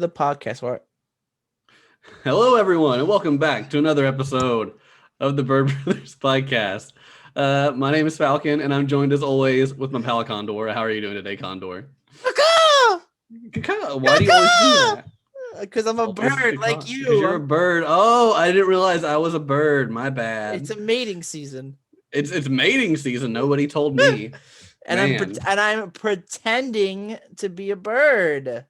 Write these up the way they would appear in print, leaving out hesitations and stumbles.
the podcast for it. Hello, everyone, and welcome back to another episode of the Bird Brothers podcast. My name is Falcon, and I'm joined as always with my pal Condor. How are you doing today, Condor? Why do you always do that? Because I'm a Always bird like Because you. you're a bird. Oh, I didn't realize I was a bird. My bad. It's a mating season. It's mating season. Nobody told me. And I'm pretending to be a bird.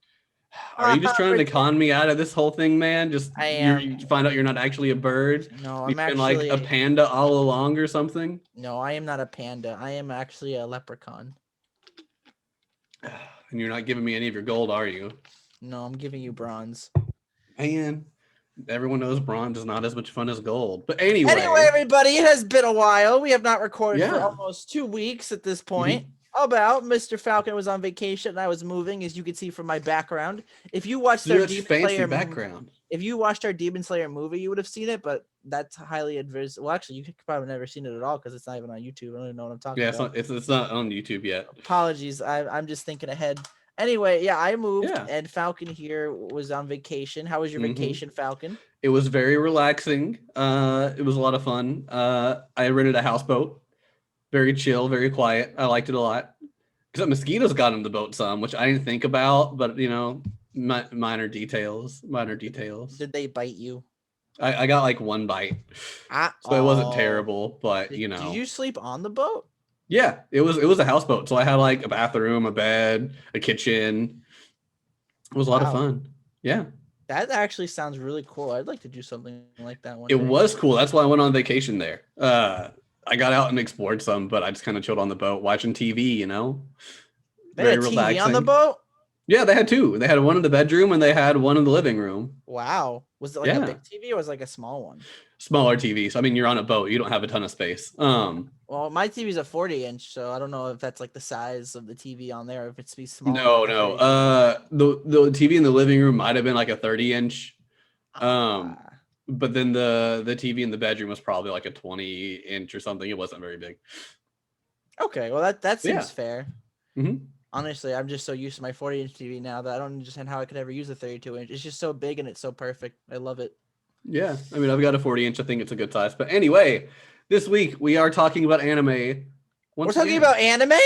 Are you just trying to con me out of this whole thing, man? I am. You find out you're not actually a bird. No, You've I'm been actually like a panda all along or something. No, I am not a panda. I am actually a leprechaun. And you're not giving me any of your gold, are you? No, I'm giving you bronze. Man, everyone knows bronze is not as much fun as gold. But anyway, everybody, it has been a while. We have not recorded for Yeah. almost 2 weeks at this point. About Mr. Falcon was on vacation and I was moving, as you can see from my background. If you watched our such fancy background. If you watched our Demon Slayer movie, you would have seen it, but that's highly adverse. Well, actually, you could probably never seen it at all because it's not even on YouTube. I don't even know what I'm talking about. It's not on YouTube yet. Apologies, I'm just thinking ahead. Anyway, yeah, I moved Yeah. and Falcon here was on vacation. How was your vacation, Falcon? It was very relaxing. It was a lot of fun. I rented a houseboat. Very chill, very quiet. I liked it a lot. Because mosquitoes got in the boat some, which I didn't think about, but you know, minor details. Did they bite you? I got like one bite, so it wasn't terrible. But you know, did you sleep on the boat? Yeah, it was a houseboat, so I had like a bathroom, a bed, a kitchen. It was a lot of fun. Yeah, that actually sounds really cool. I'd like to do something like that one day. It was cool. That's why I went on vacation there. I got out and explored some, but I just kind of chilled on the boat watching TV. You know, they had a TV on the boat. Yeah, they had two. They had one in the bedroom and they had one in the living room. Wow. Was it like a big TV or was it like a small one? Smaller TV. So, I mean, you're on a boat. You don't have a ton of space. Well, my TV is a 40-inch, so I don't know if that's like the size of the TV on there, if it's be small. No. The TV in the living room might have been like a 30-inch. But then the TV in the bedroom was probably like a 20-inch or something. It wasn't very big. Okay, well that seems fair. Mm-hmm. Honestly, I'm just so used to my 40-inch TV now that I don't understand how I could ever use a 32-inch. It's just so big and it's so perfect. I love it. Yeah, I mean, I've got a 40-inch. I think it's a good size. But anyway, this week we are talking about anime. We're talking about anime?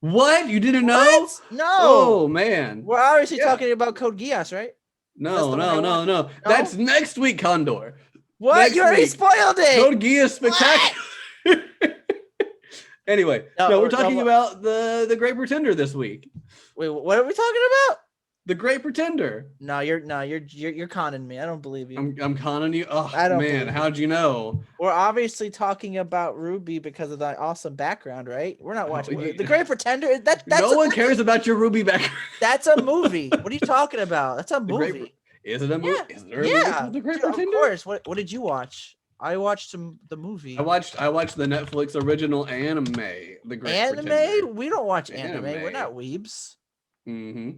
What? You didn't know? No. Oh, man. We're obviously talking about Code Geass, right? No. That's next week, Condor. What? You already spoiled it. Code Geass Spectacular. Anyway, we're talking about the Great Pretender this week. Wait, what are we talking about? The Great Pretender. No, you're conning me. I don't believe you. I'm conning you. Oh, I don't man, how'd you know? We're obviously talking about Ruby because of that awesome background, right? We're not watching The Great Pretender. That's no one cares about your Ruby background. That's a movie. What are you talking about? That's a movie. Is it a movie? Yeah. Is there a movie called The Great Pretender? Of course. What did you watch? I watched the movie. I watched the Netflix original anime, The Great Pretender. Anime? We don't watch anime. We're not weebs. Mm-hmm.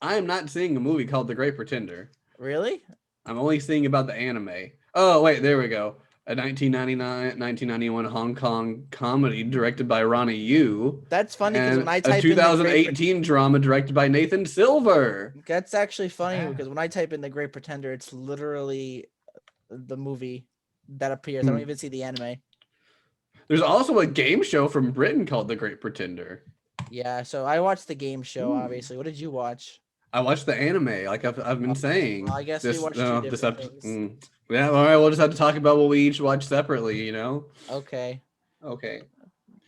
I am not seeing a movie called The Great Pretender. Really? I'm only seeing about the anime. Oh, wait, there we go. A 1991 Hong Kong comedy directed by Ronnie Yu. That's funny because when I type in a 2018 drama directed by Nathan Silver. That's actually funny because when I type in The Great Pretender, it's literally the movie that appears. I don't even see the anime. There's also a game show from Britain called The Great Pretender. Yeah, so I watched the game show, obviously. What did you watch? I watched the anime, like I've been saying. Well, I guess we watched two different things. Yeah, all right, we'll just have to talk about what we each watch separately, you know? Okay.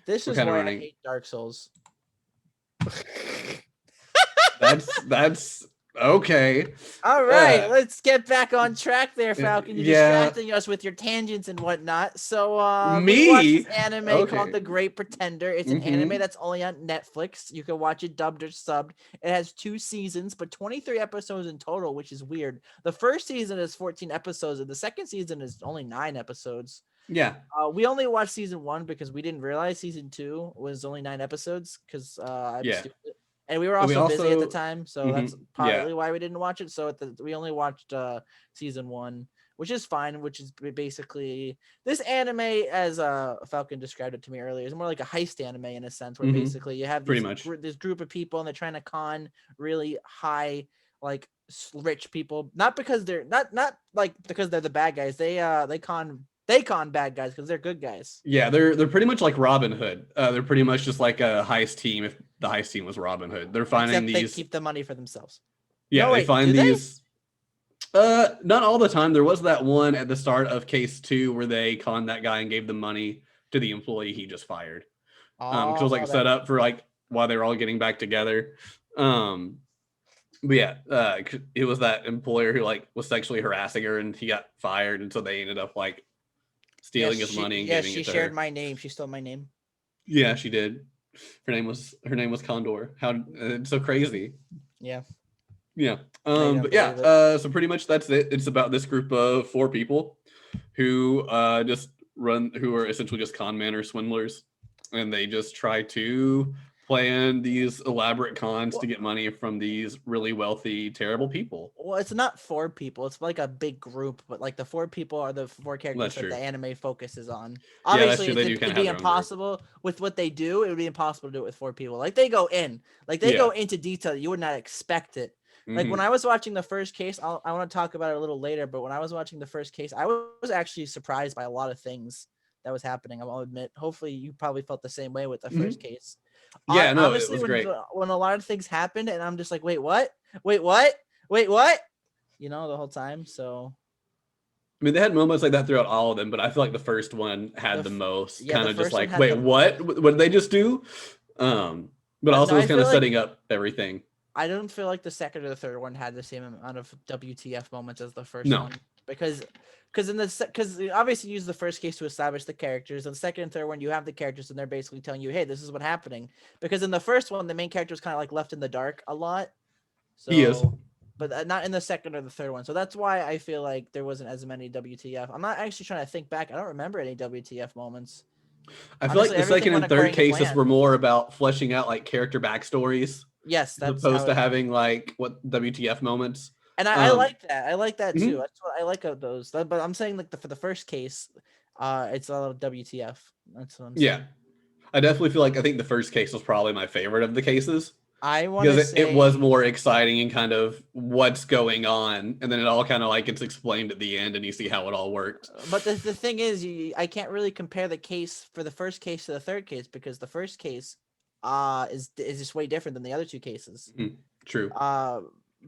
This is why I hate Dark Souls. That's okay. All right, let's get back on track there, Falcon. You're distracting us with your tangents and whatnot. So we watched this anime called The Great Pretender. It's an anime that's only on Netflix. You can watch it dubbed or subbed. It has 2 seasons, but 23 episodes in total, which is weird. The first season is 14 episodes, and the second season is only 9 episodes. Yeah. We only watched season 1 because we didn't realize season 2 was only 9 episodes because I'm stupid. And we were also busy at the time, so that's probably why we didn't watch it. So we only watched season 1, which is fine, which is basically this anime, as Falcon described it to me earlier, is more like a heist anime in a sense, where basically you have this group of people and they're trying to con really high like rich people, not because they're not like because they're the bad guys. They con bad guys because they're good guys. Yeah, they're pretty much like Robin Hood. They're pretty much just like a heist team. If the heist team was Robin Hood, they're finding Except these. they keep the money for themselves. Yeah, no, they wait, find do these. Not all the time. There was that one at the start of case 2 where they conned that guy and gave the money to the employee he just fired. Because it was like set up for like while they were all getting back together. But yeah, it was that employer who like was sexually harassing her and he got fired, and so they ended up like stealing his money and giving it to her. She shared my name. She stole my name. Yeah, she did. Her name was Condor. How it's so crazy. Yeah. Yeah. But yeah, so pretty much that's it. It's about this group of 4 people who who are essentially just con men or swindlers, and they just try to plan these elaborate cons to get money from these really wealthy, terrible people. Well, it's not 4 people. It's like a big group, but like the 4 people are the 4 characters that the anime focuses on. Obviously, it'd be impossible with what they do. It would be impossible to do it with 4 people. Like they go into detail. You would not expect it. Like when I was watching the first case, I want to talk about it a little later, but when I was watching the first case, I was actually surprised by a lot of things that was happening. I'll admit. Hopefully, you probably felt the same way with the first case. Yeah, no, honestly, it was great. When a lot of things happened, and I'm just like, wait, what? Wait, what? Wait, what? You know, the whole time. So, I mean, they had moments like that throughout all of them, but I feel like the first one had the most kind of just like, wait, what? What did they just do? But also it was kind of setting up everything. I don't feel like the second or the third one had the same amount of WTF moments as the first one, because obviously you use the first case to establish the characters, and the second and third one you have the characters and they're basically telling you, hey, this is what's happening. Because in the first one the main character was kind of like left in the dark a lot. So, he is, but not in the second or the third one. So that's why I feel like there wasn't as many WTF. I'm not actually trying to think back. I don't remember any WTF moments. I feel like the second and third cases were more about fleshing out like character backstories. Yes, that's opposed to having like what WTF moments. And I like that. I like that too. That's what I like of those. But I'm saying like for the first case, it's a lot of WTF. That's what I'm saying. Yeah, I definitely feel like I think the first case was probably my favorite of the cases. I want to say it was more exciting and kind of what's going on, and then it all kind of like gets explained at the end, and you see how it all worked. But the thing is, I can't really compare the case for the first case to the third case, because the first case is just way different than the other 2 cases. True.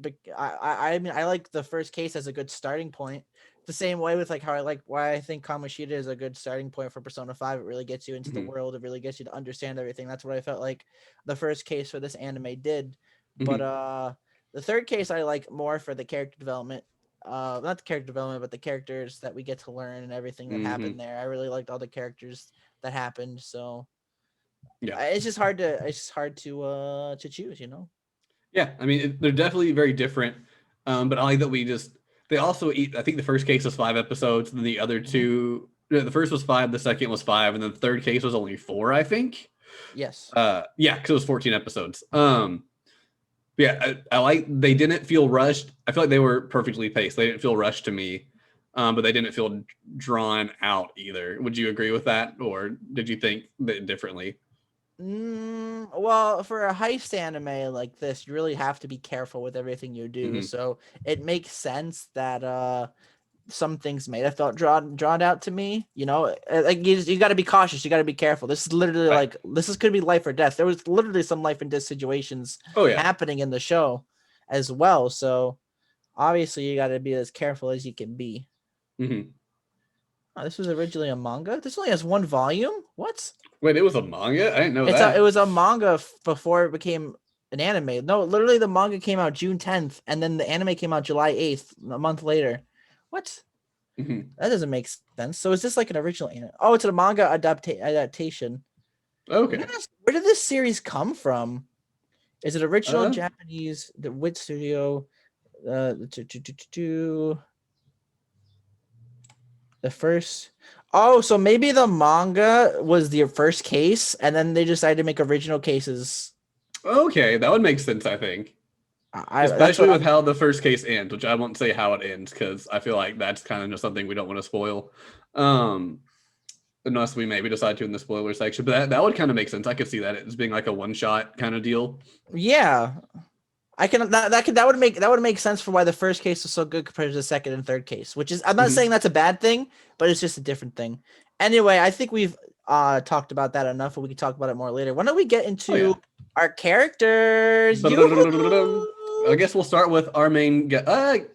But I mean, I like the first case as a good starting point. The same way with like how why I think Kamoshida is a good starting point for Persona 5. It really gets you into the world. It really gets you to understand everything. That's what I felt like the first case for this anime did. But the third case I like more for the character development. Not the character development, but the characters that we get to learn and everything that happened there. I really liked all the characters that happened. So yeah, it's just hard to choose, you know. Yeah, I mean, they're definitely very different. But I like that they also eat. I think the first case was 5 episodes, and then the other 2. The first was 5, the second was 5, and then the third case was only 4, I think. Yes. Yeah, because it was 14 episodes. Yeah, I like they didn't feel rushed. I feel like they were perfectly paced. They didn't feel rushed to me, but they didn't feel drawn out either. Would you agree with that, or did you think that differently? Well, for a heist anime like this, you really have to be careful with everything you do. So it makes sense that some things may have felt drawn out to me. You know, like you got to be cautious. You got to be careful. This is literally could be life or death. There was literally some life and death situations happening in the show as well. So obviously you got to be as careful as you can be. Oh, this was originally a manga. This only has 1 volume. What? Wait, it was a manga? I didn't know that. It was a manga before it became an anime. No, literally the manga came out June 10th, and then the anime came out July 8th, a month later. What? That doesn't make sense. So is this like an original anime? Oh, it's a manga adaptation. Okay. Where did this series come from? Is it original Japanese? The Wit Studio. The first. Oh, so maybe the manga was the first case, and then they decided to make original cases. Okay, that would make sense, I think. Especially with how the first case ends, which I won't say how it ends, because I feel like that's kind of just something we don't want to spoil. Unless we maybe decide to in the spoiler section. But that would kind of make sense. I could see that as being like a one-shot kind of deal. Yeah. That would make sense for why the first case was so good compared to the second and third case, which is I'm not saying that's a bad thing, but it's just a different thing. Anyway, I think we've talked about that enough, and we can talk about it more later. Why don't we get into our characters? I guess we'll start with our main guy.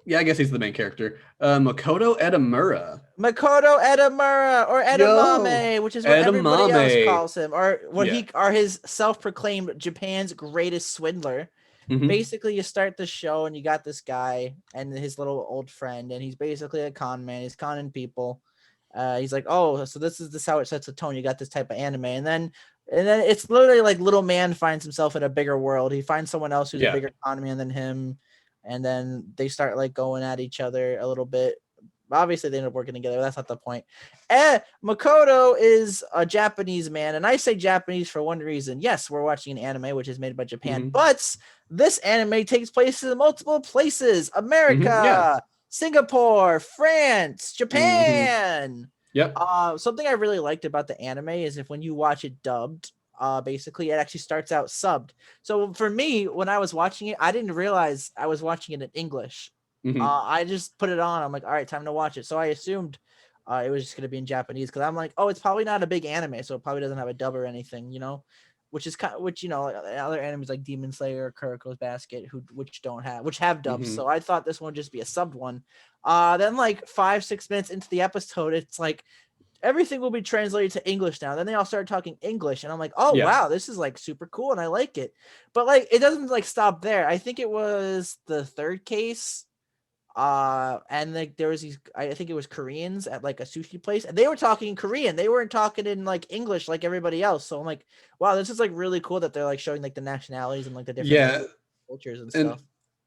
Yeah, I guess he's the main character. Makoto Edamura. Makoto Edamura, or Edamame, which is what everybody else calls him, or what he are his self-proclaimed Japan's greatest swindler. Basically, you start the show and you got this guy and his little old friend, and he's basically a con man. He's conning people. He's like, oh, so this is how it sets the tone. You got this type of anime, and then it's literally like little man finds himself in a bigger world. He finds someone else who's a bigger con man than him. And then they start like going at each other a little bit. Obviously, they end up working together. That's not the point. Makoto is a Japanese man. And I say Japanese for one reason. Yes, we're watching an anime, which is made by Japan. But this anime takes place in multiple places. America, Singapore, France, Japan. Yep. Something I really liked about the anime is when you watch it dubbed, basically it actually starts out subbed. So for me, when I was watching it, I didn't realize I was watching it in English. I just put it on. I'm like, all right, time to watch it. So I assumed it was just going to be in Japanese, because I'm like, oh, it's probably not a big anime, so it probably doesn't have a dub or anything, which is kind of, which, other animes like Demon Slayer or Kuroko's Basket, which have dubs. So I thought this one would just be a subbed one. Then like 5-6 minutes into the episode, it's like everything will be translated to English now. Then they all started talking English, and I'm like, oh wow, this is like super cool, and I like it. But like, it doesn't like stop there. I think it was the third case, and like there was these, I think it was Koreans at like a sushi place, and they were talking Korean. They weren't talking in like English like everybody else. So I'm like, wow, this is like really cool that they're like showing like the nationalities and like the different cultures and stuff.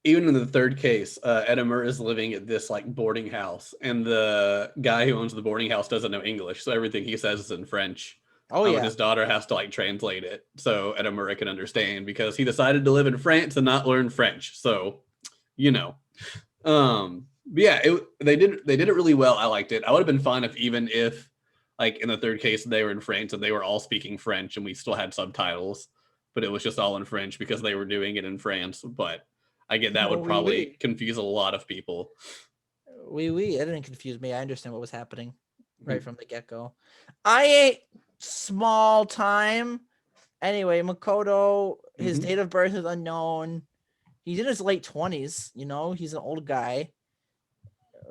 Even in the third case, Edamura is living at this like boarding house, and the guy who owns the boarding house doesn't know English, so everything he says is in French. And his daughter has to like translate it so Edamura can understand, because he decided to live in France and not learn French. So, but yeah, they did it really well. I liked it. I would have been fine if like in the third case they were in France and they were all speaking French and we still had subtitles, but it was just all in French because they were doing it in France. But I get that would probably confuse a lot of people. It didn't confuse me. I understand what was happening right from the get-go. I ate small time. Anyway, Makoto, his date of birth is unknown. He's in his late 20s, he's an old guy.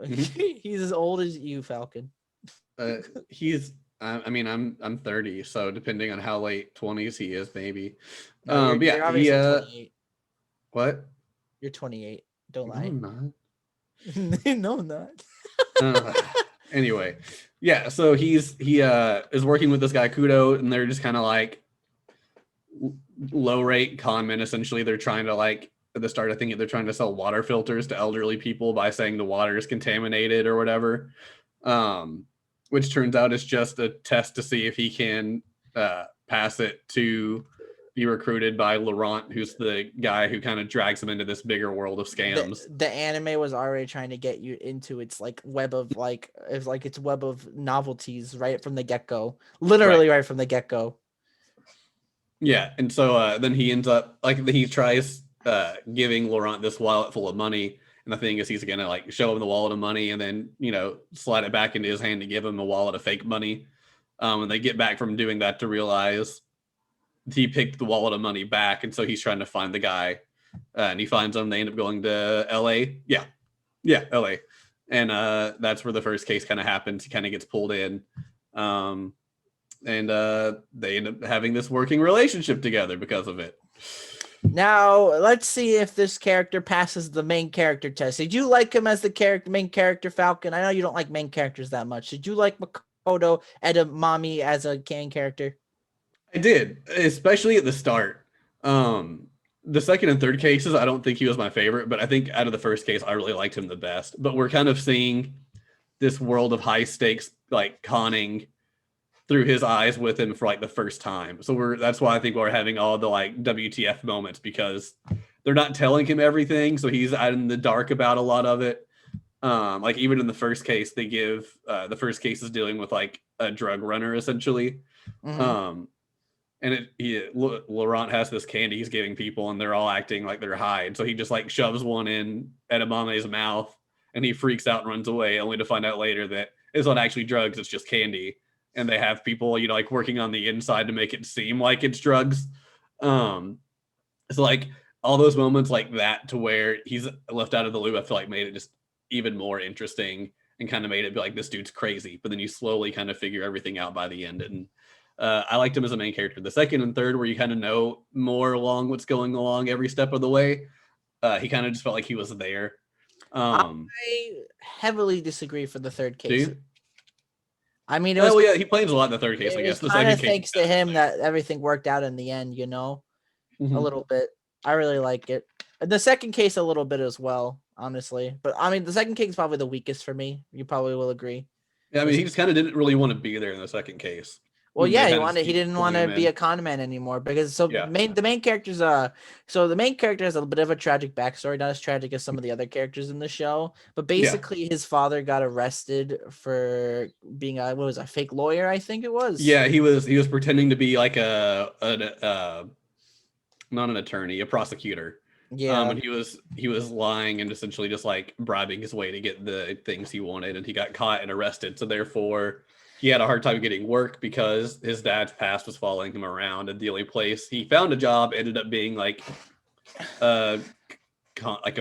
He's as old as you, Falcon. I'm 30, so depending on how late 20s he is, maybe. No, you're 28. What? You're 28. Don't lie. No, I'm not. Anyway, so he is working with this guy Kudo, and they're just kind of like low rate con men. Essentially, they're trying to like at the start, I think they're trying to sell water filters to elderly people by saying the water is contaminated or whatever, which turns out is just a test to see if he can pass it to be recruited by Laurent, who's the guy who kind of drags him into this bigger world of scams. The anime was already trying to get you into its like web of its web of novelties right from the get-go, literally right from the get-go. Yeah, and so then he ends up he tries giving Laurent this wallet full of money, and the thing is he's gonna like show him the wallet of money and then slide it back into his hand to give him a wallet of fake money. And they get back from doing that to realize he picked the wallet of money back, and so he's trying to find the guy, and he finds him. They end up going to LA. LA, and that's where the first case kind of happens. He kind of gets pulled in, and they end up having this working relationship together because of it. Now let's see if this character passes the main character test. Did you like him as the main character, Falcon? I know you don't like main characters that much. Did you like Makoto Edamame as a main character? I did, especially at the start. The second and third cases, I don't think he was my favorite, but I think out of the first case, I really liked him the best. But we're kind of seeing this world of high stakes, like conning through his eyes with him for like the first time. So that's why I think we're having all the like WTF moments, because they're not telling him everything. So he's out in the dark about a lot of it. Like even in the first case, they give the first case is dealing with like a drug runner essentially. and Laurent has this candy he's giving people, and they're all acting like they're high. And so he just like shoves one in Edamame's mouth, and he freaks out and runs away, only to find out later that it's not actually drugs; it's just candy. And they have people, like working on the inside to make it seem like it's drugs. It's like all those moments like that to where he's left out of the loop, I feel like made it just even more interesting and kind of made it be like, this dude's crazy. But then you slowly kind of figure everything out by the end. And I liked him as a main character. The second and third, where you kind of know more along what's going along every step of the way, he kind of just felt like he was there. I heavily disagree for the third case. I mean, he plays a lot in the third case, I guess. The second case, thanks to him that everything worked out in the end, a little bit. I really like it. The second case a little bit as well, honestly. But I mean, the second case is probably the weakest for me. You probably will agree. Yeah, I mean, he just kind of didn't really want to be there in the second case. Well, yeah, he didn't want to be a con man anymore because the main characters the main character has a bit of a tragic backstory, not as tragic as some of the other characters in the show. But basically, his father got arrested for being a fake lawyer, I think it was. Yeah, he was pretending to be like not an attorney, a prosecutor. Yeah, and he was lying and essentially just like bribing his way to get the things he wanted, and he got caught and arrested. So therefore, he had a hard time getting work because his dad's past was following him around, and the only place he found a job ended up being like a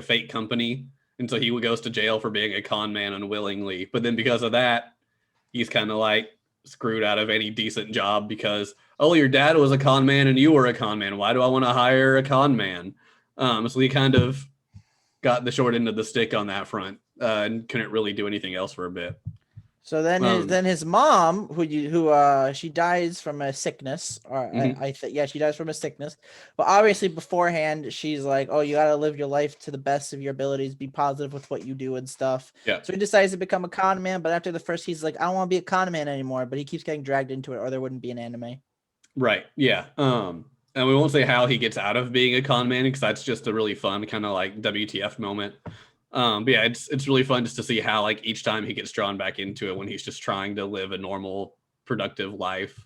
fake company. And so he goes to jail for being a con man unwillingly. But then because of that, he's kind of like screwed out of any decent job because, oh, your dad was a con man and you were a con man. Why do I want to hire a con man? So he kind of got the short end of the stick on that front and couldn't really do anything else for a bit. So then his mom, who she dies from a sickness, or she dies from a sickness. But obviously beforehand, she's like, "Oh, you gotta live your life to the best of your abilities, be positive with what you do and stuff." Yeah. So he decides to become a con man, but after the first, he's like, "I don't want to be a con man anymore." But he keeps getting dragged into it, or there wouldn't be an anime. Right. Yeah. And we won't say how he gets out of being a con man because that's just a really fun kind of like WTF moment. But yeah, it's really fun just to see how like each time he gets drawn back into it when he's just trying to live a normal, productive life.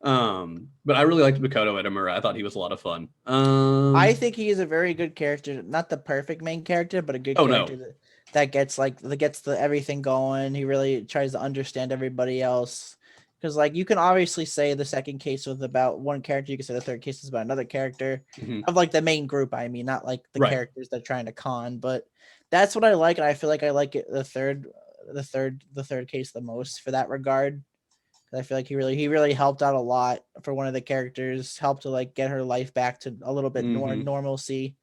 But I really liked Makoto Edamura. I thought he was a lot of fun. I think he is a very good character, not the perfect main character, but a good character that gets the everything going. He really tries to understand everybody else. Because like you can obviously say the second case was about one character, you can say the third case is about another character of like the main group. I mean, not like the characters that are trying to con, but that's what I like, and I feel like I like it the third case the most for that regard. I feel like he really helped out a lot for one of the characters, helped to like get her life back to a little bit more normalcy,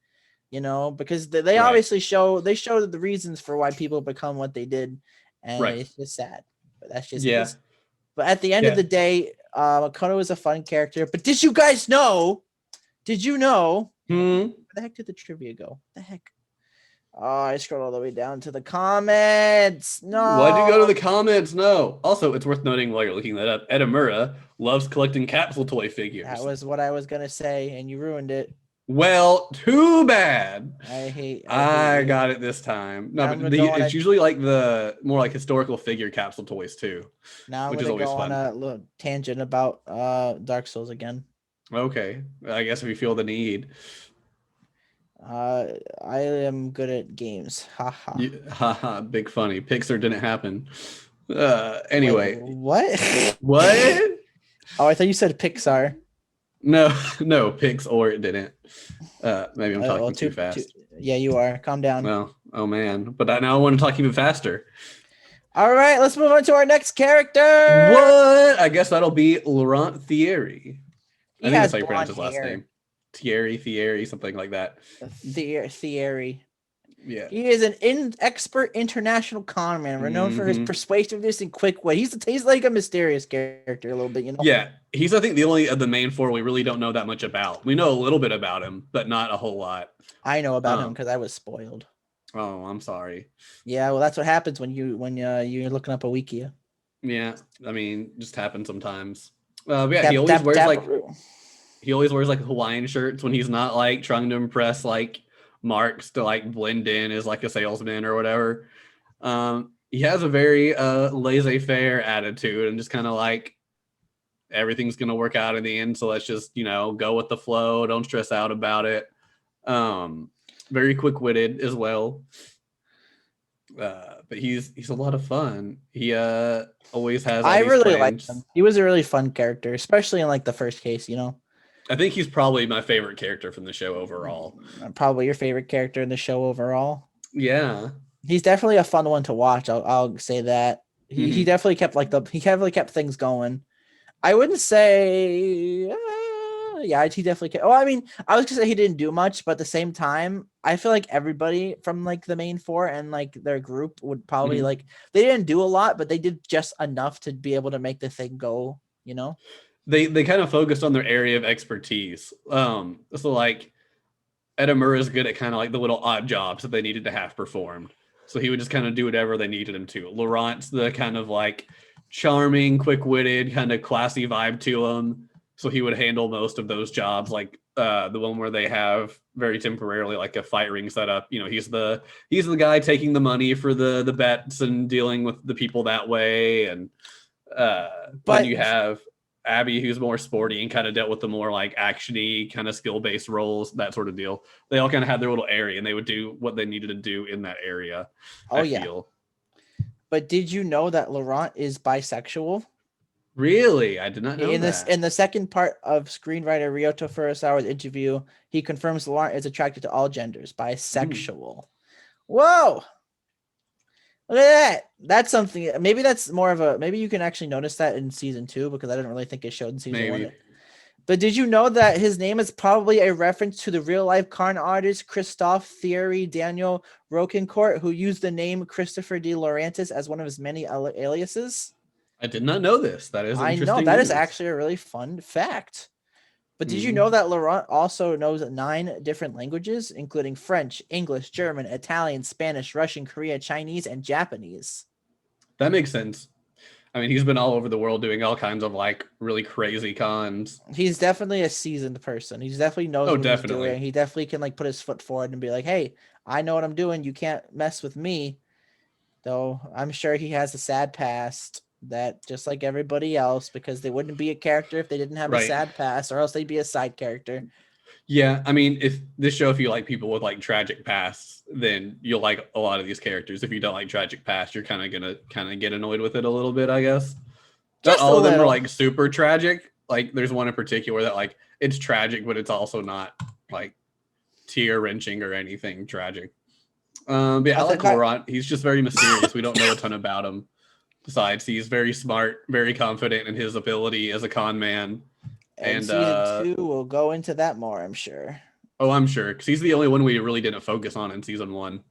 because they obviously show the reasons for why people become what they did, and it's just sad, but that's just it. But at the end of the day, Makoto is a fun character. But did you know? Where the heck did the trivia go? What the heck? Oh, I scrolled all the way down to the comments. No. Why'd you go to the comments? No. Also, it's worth noting while you're looking that up, Edamura loves collecting capsule toy figures. That was what I was going to say, and you ruined it. Well, too bad. I got it this time. No, but it's usually like the more like historical figure capsule toys too. Now I'm going to go on a little tangent about Dark Souls again. Okay. I guess if you feel the need. I am good at games. Haha, big funny. Pixar didn't happen. Anyway. Wait, what? Oh, I thought you said Pixar. No, Pixar it didn't. Maybe I'm talking too fast. Yeah, you are. Calm down. Well, oh man. But now I want to talk even faster. All right, let's move on to our next character. What? I guess that'll be Laurent Fieri. I think that's how you pronounce his last name. Thierry, something like that. Thierry. Yeah. He is an expert international con man, renowned for his persuasiveness and quick wit. He's like a mysterious character a little bit, Yeah, he's I think the only of the main four we really don't know that much about. We know a little bit about him, but not a whole lot. I know about him because I was spoiled. Oh, I'm sorry. Yeah, well, that's what happens when you're looking up a wiki. Yeah, I mean, just happens sometimes. But yeah, he always wears like Hawaiian shirts when he's not like trying to impress like Marks to like blend in as like a salesman or whatever. He has a very laissez-faire attitude and just kind of like everything's gonna work out in the end. So let's just go with the flow. Don't stress out about it. Very quick-witted as well. But he's a lot of fun. He always has. I really liked him. He was a really fun character, especially in like the first case. I think he's probably my favorite character from the show overall. Probably your favorite character in the show overall. Yeah, he's definitely a fun one to watch. I'll say that. He definitely kept things going. I wouldn't say, he definitely kept. Oh, I mean, I was gonna say he didn't do much, but at the same time, I feel like everybody from like the main four and like their group would probably like they didn't do a lot, but they did just enough to be able to make the thing go. They kind of focused on their area of expertise. So like Edamura is good at kind of like the little odd jobs that they needed to have performed. So he would just kind of do whatever they needed him to. Laurent's the kind of like charming, quick-witted, kind of classy vibe to him. So he would handle most of those jobs, like the one where they have very temporarily like a fight ring set up. He's the guy taking the money for the bets and dealing with the people that way. And but you have Abby, who's more sporty and kind of dealt with the more like action-y kind of skill-based roles, that sort of deal. They all kind of had their little area and they would do what they needed to do in that area. I feel. But did you know that Laurent is bisexual? Really? I did not know that. In the second part of screenwriter Ryota Furusawa's interview, he confirms Laurent is attracted to all genders, bisexual. Whoa! Look at that. That's something. Maybe that's more of a. Maybe you can actually notice that in season 2 because I didn't really think it showed in season 1. But did you know that his name is probably a reference to the real life con artist Christophe Thierry Daniel Roquencourt, who used the name Christopher de Laurentiis as one of his many aliases? I did not know this. That is interesting. I know that is actually a really fun fact. But did you know that Laurent also knows 9 different languages, including French, English, German, Italian, Spanish, Russian, Korean, Chinese, and Japanese? That makes sense. I mean, he's been all over the world doing all kinds of like really crazy cons. He's definitely a seasoned person. He definitely knows what he's doing. He definitely can like put his foot forward and be like, hey, I know what I'm doing. You can't mess with me. Though I'm sure he has a sad past. That just like everybody else, because they wouldn't be a character if they didn't have a sad past, or else they'd be a side character. Yeah, I mean, if you like people with like tragic pasts, then you'll like a lot of these characters. If you don't like tragic past, you're kind of gonna get annoyed with it a little bit, I guess. Not all of them are like super tragic. Like there's one in particular that like it's tragic, but it's also not like tear wrenching or anything tragic. But yeah, I like Laurent. He's just very mysterious. We don't know a ton about him. Besides, he's very smart, very confident in his ability as a con man. And season 2 will go into that more, I'm sure. Oh, I'm sure, because he's the only one we really didn't focus on in season 1.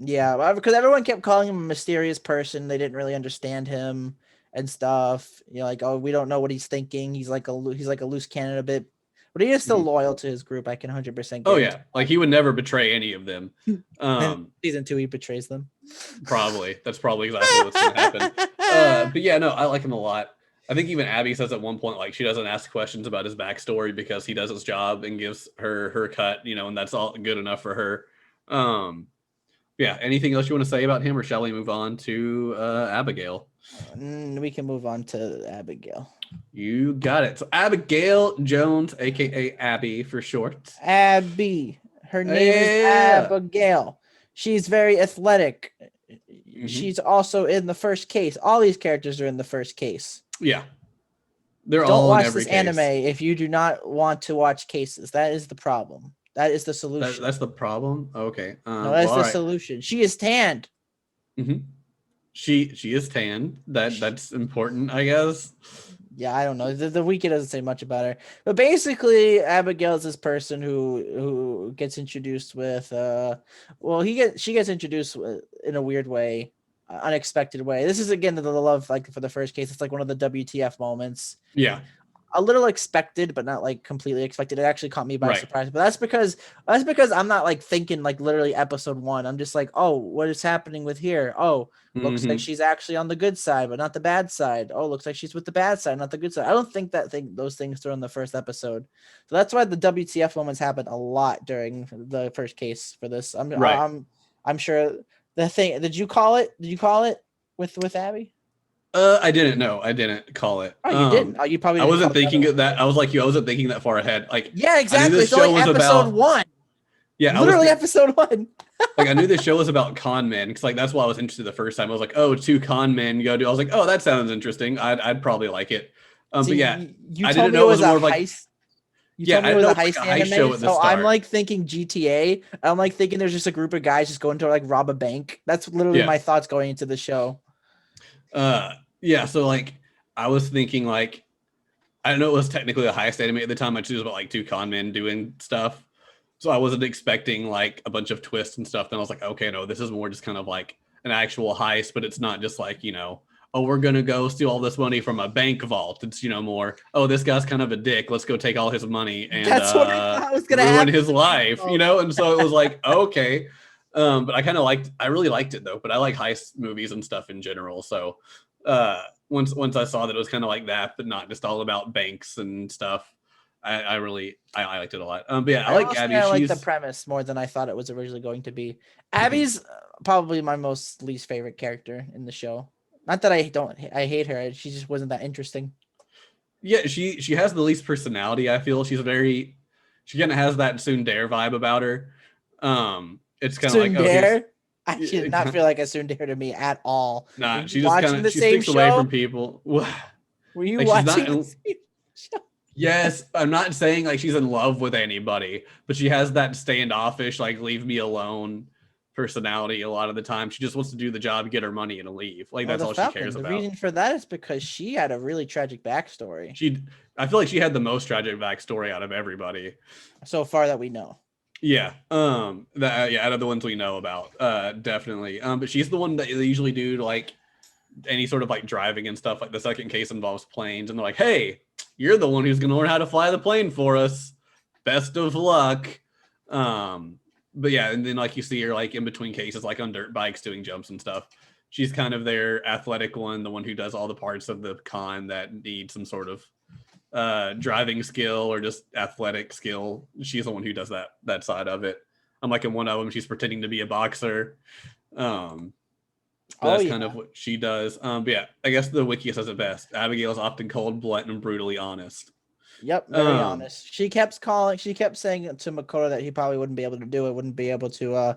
Yeah, because everyone kept calling him a mysterious person. They didn't really understand him and stuff. Like, oh, we don't know what he's thinking. He's like a loose cannon a bit. But he is still loyal to his group. I can 100%. Oh yeah, like he would never betray any of them. Season 2, he betrays them. Probably. That's probably exactly what's gonna happen. But yeah, no, I like him a lot. I think even Abby says at one point like she doesn't ask questions about his backstory because he does his job and gives her cut, and that's all good enough for her. Yeah. Anything else you want to say about him, or shall we move on to Abigail? We can move on to Abigail. You got it. So Abigail Jones, aka Abby for short. Abby. Her name is Abigail. She's very athletic. She's also in the first case. All these characters are in the first case. Yeah. Don't watch this anime if you do not want to watch cases. That is the problem. That is the solution. That's the problem? Okay. No, that's the solution. She is tanned. Mm-hmm. She is tanned. That's important, I guess. Yeah, I don't know. The wiki doesn't say much about her. But basically, Abigail is this person who gets introduced with she gets introduced in a weird way, unexpected way. This is again the love like for the first case. It's like one of the WTF moments. Yeah. A little expected, but not like completely expected. It actually caught me by surprise. But that's because I'm not like thinking like literally episode 1. I'm just like, oh, what is happening with here? Oh, looks like she's actually on the good side, but not the bad side. Oh, looks like she's with the bad side, not the good side. I don't think those things are in the first episode. So that's why the WTF moments happened a lot during the first case for this. I'm sure the thing. Did you call it with Abby? I didn't know. I didn't call it. Oh, you didn't. Oh, you probably. I Didn't wasn't thinking of that. I was like you. I wasn't thinking that far ahead. Like, yeah, exactly. I knew this show was episode about 1. Yeah, literally episode 1. Like I knew this show was about con men because like that's why I was interested the first time. I was like, oh, 2 con men go do. I was like, oh, that sounds interesting. I'd probably like it. See, but yeah, you I told didn't me know it was more a of like. heist. You Yeah, told me I it was know a it's like heist a heist anime, show at the so I'm start. like thinking GTA. I'm like thinking there's just a group of guys just going to like rob a bank. That's literally my thoughts going into the show. Yeah, so like I was thinking like I know it was technically a heist anime at the time. I just was about like 2 con men doing stuff. So I wasn't expecting like a bunch of twists and stuff. Then I was like, okay, no, this is more just kind of like an actual heist, but it's not just like, oh, we're going to go steal all this money from a bank vault. It's, more, oh, this guy's kind of a dick. Let's go take all his money and that's what I thought was gonna ruin happen. his life, And so it was like, okay. But I really liked it though, but I like heist movies and stuff in general. So once I saw that it was kind of like that, but not just all about banks and stuff, I liked it a lot. But yeah, I like Abby. I like the premise more than I thought it was originally going to be. Abby's probably my most least favorite character in the show. Not that I hate her. She just wasn't that interesting. Yeah, she has the least personality. I feel she kind of has that tsundere vibe about her. It's kind of like I did not feel like a tsundere to me at all. Nah, she just kind of sticks away from people. Were you watching the same show? Yes, I'm not saying like she's in love with anybody, but she has that standoffish, like leave me alone personality a lot of the time. She just wants to do the job, get her money, and leave. Like that's all she cares about. The reason for that is because she had a really tragic backstory. I feel like she had the most tragic backstory out of everybody so far that we know. Yeah. Out of the ones we know about, definitely. But she's the one that they usually do like any sort of like driving and stuff. Like the second case involves planes, and they're like, "Hey, you're the one who's going to learn how to fly the plane for us. Best of luck." But yeah, and then like you see her like in between cases, like on dirt bikes doing jumps and stuff. She's kind of their athletic one, the one who does all the parts of the con that need some sort of driving skill or just athletic skill. She's the one who does that side of it. I'm like in one of them, she's pretending to be a boxer. That's kind of what she does. But yeah, I guess the wiki says it best. Abigail is often cold, blunt, and brutally honest. Yep, very honest. She kept saying to Makoto that he probably wouldn't be able to do it, wouldn't be able to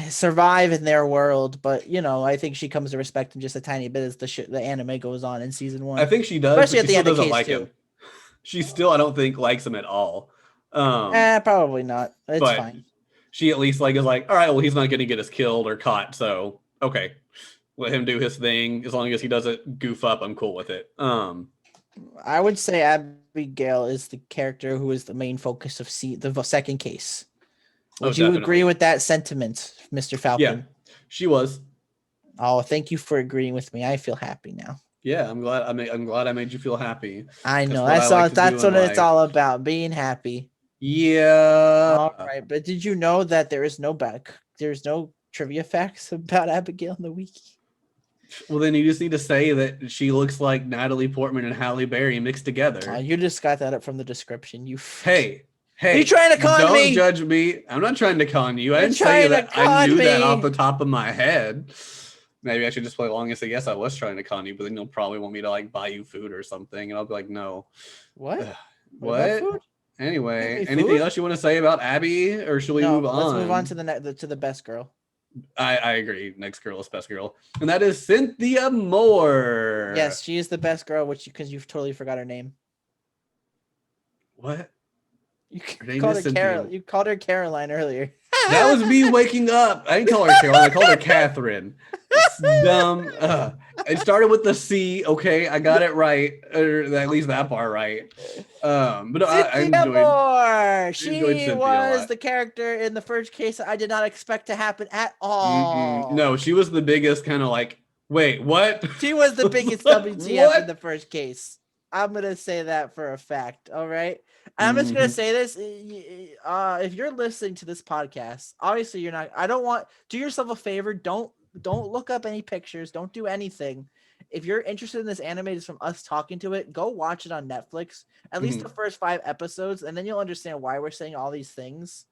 survive in their world. But I think she comes to respect him just a tiny bit as the anime goes on in season 1. I think she does, especially at the end of doesn't case 2. Him. She still, I don't think, likes him at all. Probably not. It's fine. She at least is like, all right, well, he's not going to get us killed or caught, so okay, let him do his thing. As long as he doesn't goof up, I'm cool with it. I would say Abigail is the character who is the main focus of the second case. Would you agree with that sentiment, Mr. Falcon? Yeah, she was. Oh, thank you for agreeing with me. I feel happy now. Yeah, I'm glad I made you feel happy. I know. That's what it's all about, being happy. Yeah. All right, but did you know that there's no trivia facts about Abigail in the wiki? Well, then you just need to say that she looks like Natalie Portman and Halle Berry mixed together. You just got that up from the description. Hey, you trying to con me? Don't judge me. I'm not trying to con you. I didn't say that I knew that off the top of my head. Maybe I should just play along and say, yes, I was trying to con you, but then you'll probably want me to like buy you food or something. And I'll be like, no. What? What? Anyway, anything else you want to say about Abby, or should we move on? Let's move on to the best girl. I agree. Next girl is best girl, and that is Cynthia Moore. Yes, she is the best girl, because you've totally forgot her name. What? You called her Carol. You called her Caroline earlier. That was me waking up. I didn't call her Caroline. I called her Catherine. It's dumb. It started with the C. Okay, I got it right, or at least that part right. But I enjoyed Moore. She was the character in the first case that I did not expect to happen at all. Mm-mm. No, she was the biggest kind of like, wait, what? She was the biggest WTF in the first case. I'm gonna say that for a fact. All right. I'm just gonna say this. If you're listening to this podcast, obviously you're not. Do yourself a favor. Don't look up any pictures. Don't do anything. If you're interested in this anime just from us talking to it, go watch it on Netflix. At least the first 5 episodes, and then you'll understand why we're saying all these things.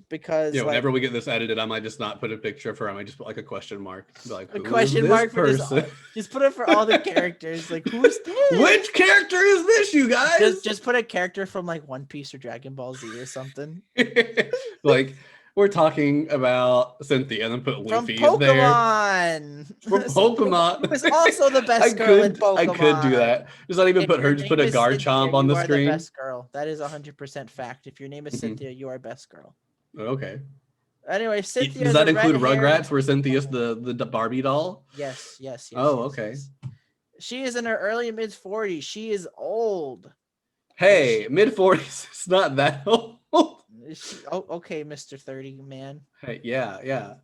because whenever we get this edited, I might just not put a picture of her. I might just put like a question mark. Be like, a question mark for just put it for all the characters. Like, who's this? Which character is this, you guys? Just put a character from like One Piece or Dragon Ball Z or something. Like, we're talking about Cynthia, and then put Luffy from Pokemon. From Pokemon. Who is also the best girl in Pokemon. I could do that. Just not even put her. Just put a Garchomp on the screen. You are the best girl. That is 100% fact. If your name is Cynthia, you are best girl. Okay. Anyway, Cynthia. Does that include Rugrats, where Cynthia's the Barbie doll? Yes. Oh, okay. Yes. She is in her early mid-40s. She is old. Hey, mid-40s. It's not that old. Okay, Mr. 30 man. Hey, yeah.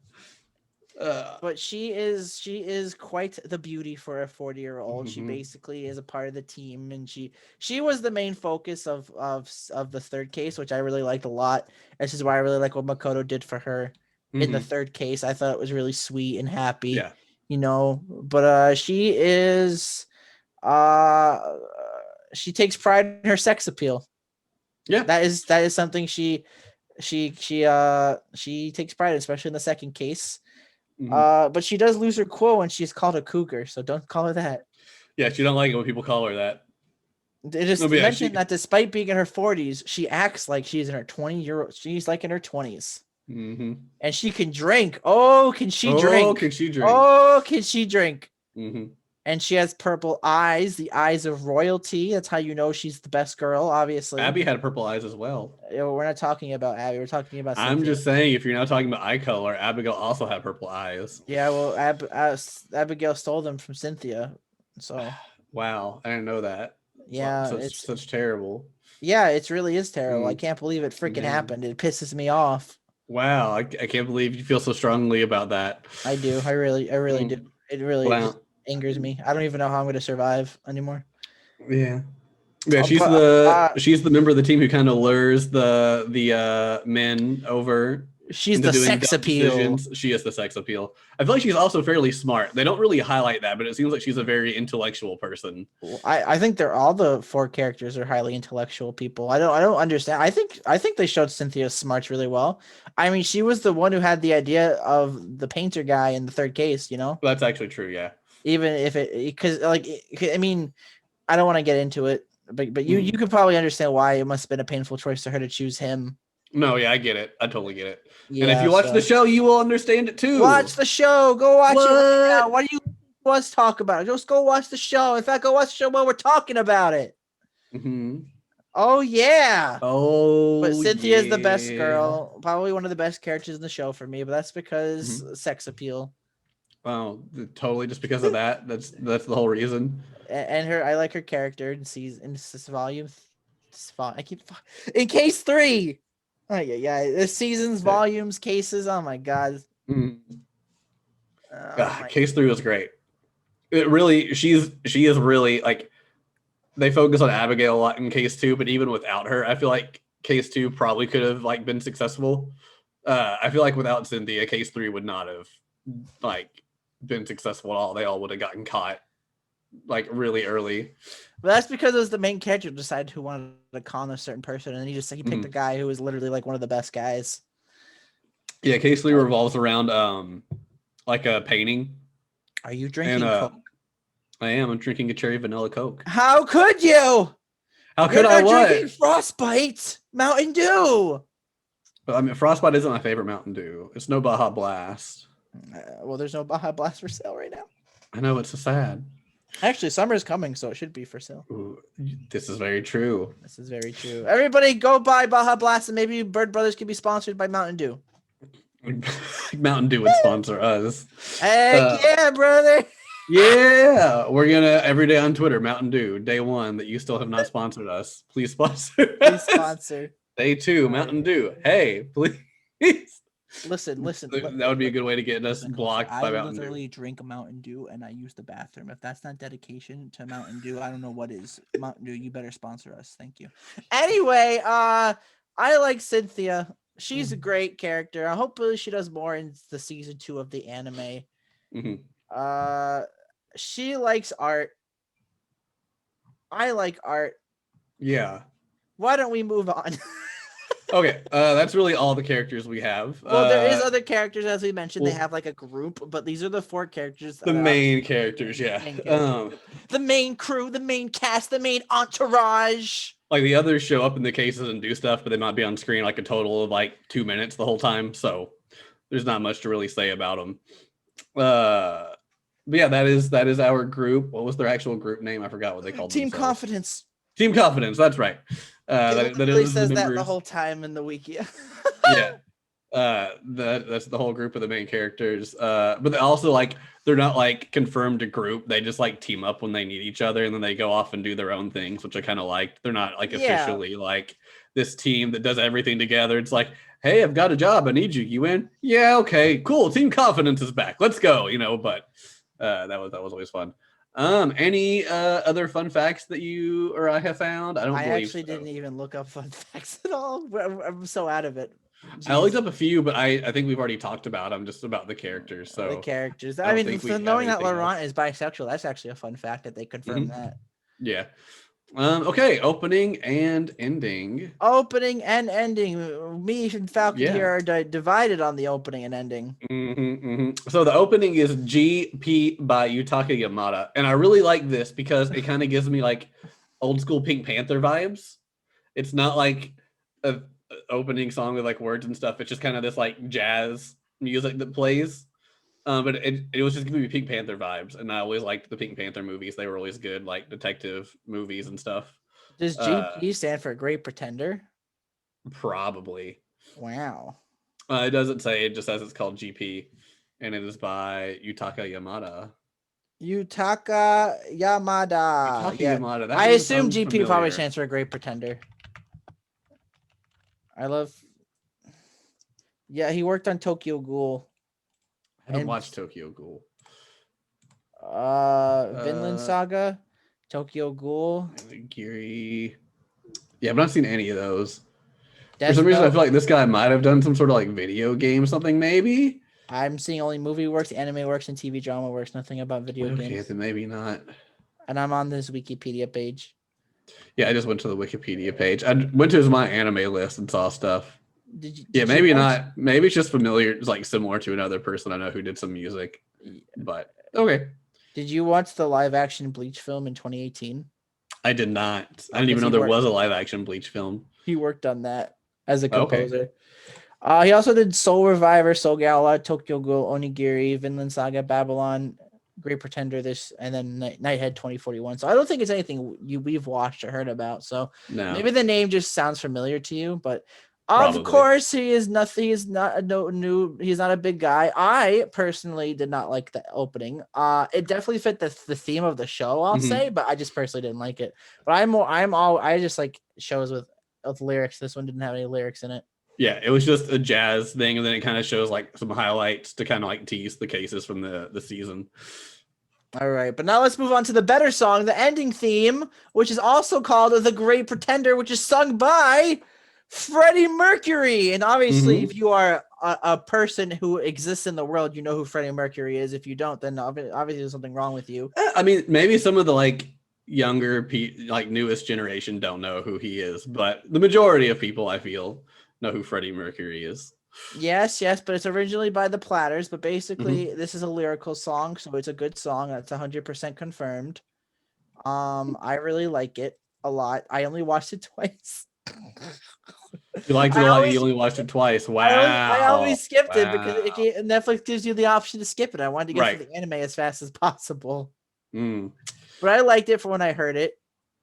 But she is quite the beauty for a 40-year-old. Mm-hmm. She basically is a part of the team, and she was the main focus of the third case, which I really liked a lot. This is why I really like what Makoto did for her in the third case. I thought it was really sweet and happy. Yeah. But she is she takes pride in her sex appeal. Yeah. That is something she takes pride in, especially in the second case. Mm-hmm. But she does lose her cool when she's called a cougar, so don't call her that. Yeah, she don't like it when people call her that. It just mentioned that despite being in her 40s, she acts like she's in her 20-year-old. She's like in her 20s. Mm-hmm. And she can drink. Oh, can she drink? Oh, can she drink? Oh, can she drink? Mm-hmm. And she has purple eyes, the eyes of royalty. That's how you know she's the best girl, obviously. Abby had purple eyes as well. We're not talking about Abby. We're talking about Cynthia. I'm just saying, if you're not talking about eye color, Abigail also had purple eyes. Yeah, well, Abigail stole them from Cynthia. So. Wow, I didn't know that. Yeah. Wow, it's such terrible. Yeah, it really is terrible. I can't believe it freaking happened. It pisses me off. Wow, I can't believe you feel so strongly about that. I do. I really do. It really just angers me. I don't even know how I'm going to survive anymore. Yeah. Yeah, she's the member of the team who kind of lures the men over. She's the sex appeal. Decisions. She is the sex appeal. I feel like she's also fairly smart. They don't really highlight that, but it seems like she's a very intellectual person. I think all the four characters are highly intellectual people. I don't understand. I think they showed Cynthia's smarts really well. I mean, she was the one who had the idea of the painter guy in the third case. That's actually true. Yeah. Even if because I mean, I don't want to get into it, but you could probably understand why it must have been a painful choice for her to choose him. No, yeah, I get it. I totally get it. Yeah, and if you watch the show, you will understand it too. Watch the show. Go watch it right now. What do you want us to talk about? Just go watch the show. In fact, go watch the show while we're talking about it. Mm-hmm. Oh, yeah. Oh, but Cynthia is the best girl. Probably one of the best characters in the show for me, but that's because sex appeal. Oh, totally. Just because of that. That's the whole reason. And I like her character in this volume. In case 3. Oh yeah. This season's volumes, cases. Oh my god. Case 3 was great. It really, she is really like. They focus on Abigail a lot in case 2, but even without her, I feel like case 2 probably could have been successful. I feel like without Cynthia, case 3 would not have been successful at all. They all would have gotten caught really early. But that's because it was the main character who decided who wanted to con a certain person, and he picked a guy who was literally one of the best guys. Yeah, case 3 revolves around a painting. Are you drinking Coke? I am. I'm drinking a cherry vanilla Coke. How could you? How could I what? Drinking Frostbite Mountain Dew. But I mean, Frostbite isn't my favorite Mountain Dew. It's no Baja Blast. Well, there's no Baja Blast for sale right now. I know, it's so sad. Actually, summer's coming, so it should be for sale. Ooh, this is very true. Everybody go buy Baja Blast, and maybe Bird Brothers can be sponsored by Mountain Dew. Mountain Dew would sponsor us. Heck yeah, brother. Yeah, we're gonna every day on Twitter, Mountain Dew, day 1 that you still have not sponsored us. Please sponsor. Please sponsor. Day 2, Mountain Dew. Hey, please. Listen. That would be a good way to get us blocked by Mountain Dew. I literally drink a Mountain Dew and I use the bathroom. If that's not dedication to Mountain Dew, I don't know what is. Mountain Dew, you better sponsor us. Thank you. Anyway, I like Cynthia. She's a great character. Hopefully she does more in the season 2 of the anime. Mm-hmm. She likes art. I like art. Yeah. Why don't we move on? Okay, that's really all the characters we have. Well, there is other characters, as we mentioned. They have like a group, but these are the 4 characters. The main characters, yeah. The main crew, the main cast, the main entourage. Like the others show up in the cases and do stuff, but they might be on screen like a total of like 2 minutes the whole time. So there's not much to really say about them. But yeah, that is our group. What was their actual group name? I forgot what they called Team themselves. Confidence. Team Confidence. That's right. That really says that the whole time in the wiki. Yeah. That's the whole group of the main characters. But they also like they're not like confirmed a group. They just like team up when they need each other, and then they go off and do their own things, which I kind of liked. They're not like officially like this team that does everything together. It's like, hey, I've got a job. I need you. You in? Yeah, okay, cool. Team Confidence is back. Let's go. But that was always fun. Any other fun facts that you or I have found? I actually didn't even look up fun facts at all. I'm so out of it. Jeez. I looked up a few, but I think we've already talked about them, just about the characters. So the characters. I mean, knowing that Laurent is bisexual, that's actually a fun fact that they confirmed that. Yeah. Okay, opening and ending. Opening and ending. Me and Falcon here are divided on the opening and ending. So the opening is GP by Yutaka Yamada, and I really like this because it kind of gives me like old school Pink Panther vibes. It's not like a opening song with like words and stuff. It's just kind of this like jazz music that plays. But it was just giving me Pink Panther vibes, and I always liked the Pink Panther movies. They were always good, like detective movies and stuff. Does GP stand for Great Pretender? Probably. Wow. It doesn't say. It just says it's called GP, and it is by Yutaka Yamada. Yutaka Yamada. I assume GP familiar. Probably stands for Great Pretender. Yeah, he worked on Tokyo Ghoul. I haven't watched Tokyo Ghoul. Vinland Saga, Tokyo Ghoul, Giri. Yeah, I've not seen any of those. For some reason, I feel like this guy might have done some sort of like video game or something, maybe. I'm seeing only movie works, anime works, and TV drama works. Nothing about video games. Okay, then maybe not. And I'm on this Wikipedia page. Yeah, I just went to the Wikipedia page. I went to my anime list and saw stuff. Maybe not. Maybe it's just familiar. It's like similar to another person I know who did some music. But okay. Did you watch the live action Bleach film in 2018? I did not. I didn't even know there was a live action Bleach film. He worked on that as a composer. Okay. He also did Soul Reviver, Soul Gala, Tokyo Ghoul, Onigiri, Vinland Saga, Babylon, Great Pretender, and then Nighthead 2041. So I don't think it's anything we've watched or heard about. So maybe the name just sounds familiar to you, but of course he is nothing. He's not he's not a big guy. I personally did not like the opening. It definitely fit the theme of the show, I'll say, but I just personally didn't like it. But I just like shows with lyrics. This one didn't have any lyrics in it. Yeah, it was just a jazz thing, and then it kind of shows like some highlights to kind of like tease the cases from the season. All right, but now let's move on to the better song, the ending theme, which is also called The Great Pretender, which is sung by Freddie Mercury. And obviously, if you are a person who exists in the world, you know who Freddie Mercury is. If you don't, then obviously there's something wrong with you. I mean, maybe some of the like younger, like newest generation don't know who he is, but the majority of people, I feel, know who Freddie Mercury is. Yes, but it's originally by the Platters, but basically this is a lyrical song, so it's a good song. That's 100% confirmed. I really like it a lot. I only watched it twice. You liked it a lot. You only watched it twice. Wow. I always skipped it because Netflix gives you the option to skip it. I wanted to get to the anime as fast as possible. But I liked it for when I heard it.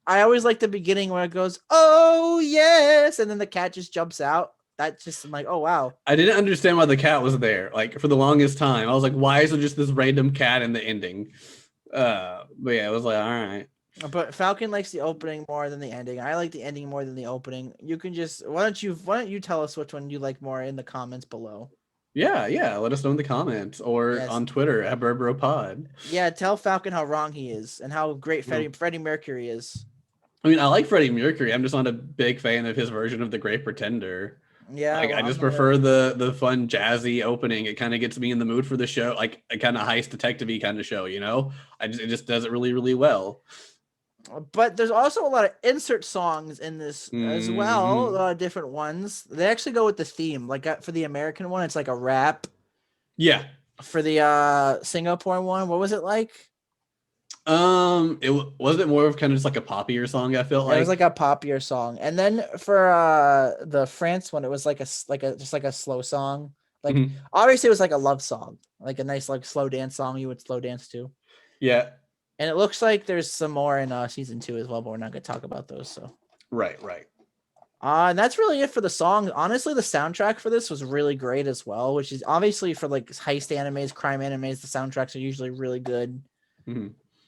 I always like the beginning where it goes, "Oh yes," and then the cat just jumps out. That's just, I'm like, oh wow. I didn't understand why the cat was there. Like for the longest time, I was like, why is there just this random cat in the ending? But yeah, it was like, all right. But Falcon likes the opening more than the ending. I like the ending more than the opening. You can just why don't you tell us which one you like more in the comments below? Yeah. Let us know in the comments or on Twitter at BurbroPod. Yeah, tell Falcon how wrong he is and how great Freddie Mercury is. I mean, I like Freddie Mercury. I'm just not a big fan of his version of The Great Pretender. Yeah, I just prefer the fun jazzy opening. It kind of gets me in the mood for the show, like a kind of heist detective-y kind of show. You know, it just does it really, really well. But there's also a lot of insert songs in this as well. A lot of different ones. They actually go with the theme. Like for the American one, it's like a rap. Yeah. For the Singapore one, what was it like? Wasn't more of kind of just like a poppier song. I felt like it was like a poppier song, and then for the France one, it was like a slow song. Like obviously, it was like a love song, like a nice like slow dance song you would slow dance to. Yeah, and it looks like there's some more in season 2 as well, but we're not gonna talk about those. So right. And that's really it for the song. Honestly, the soundtrack for this was really great as well, which is obviously for like heist animes, crime animes. The soundtracks are usually really good.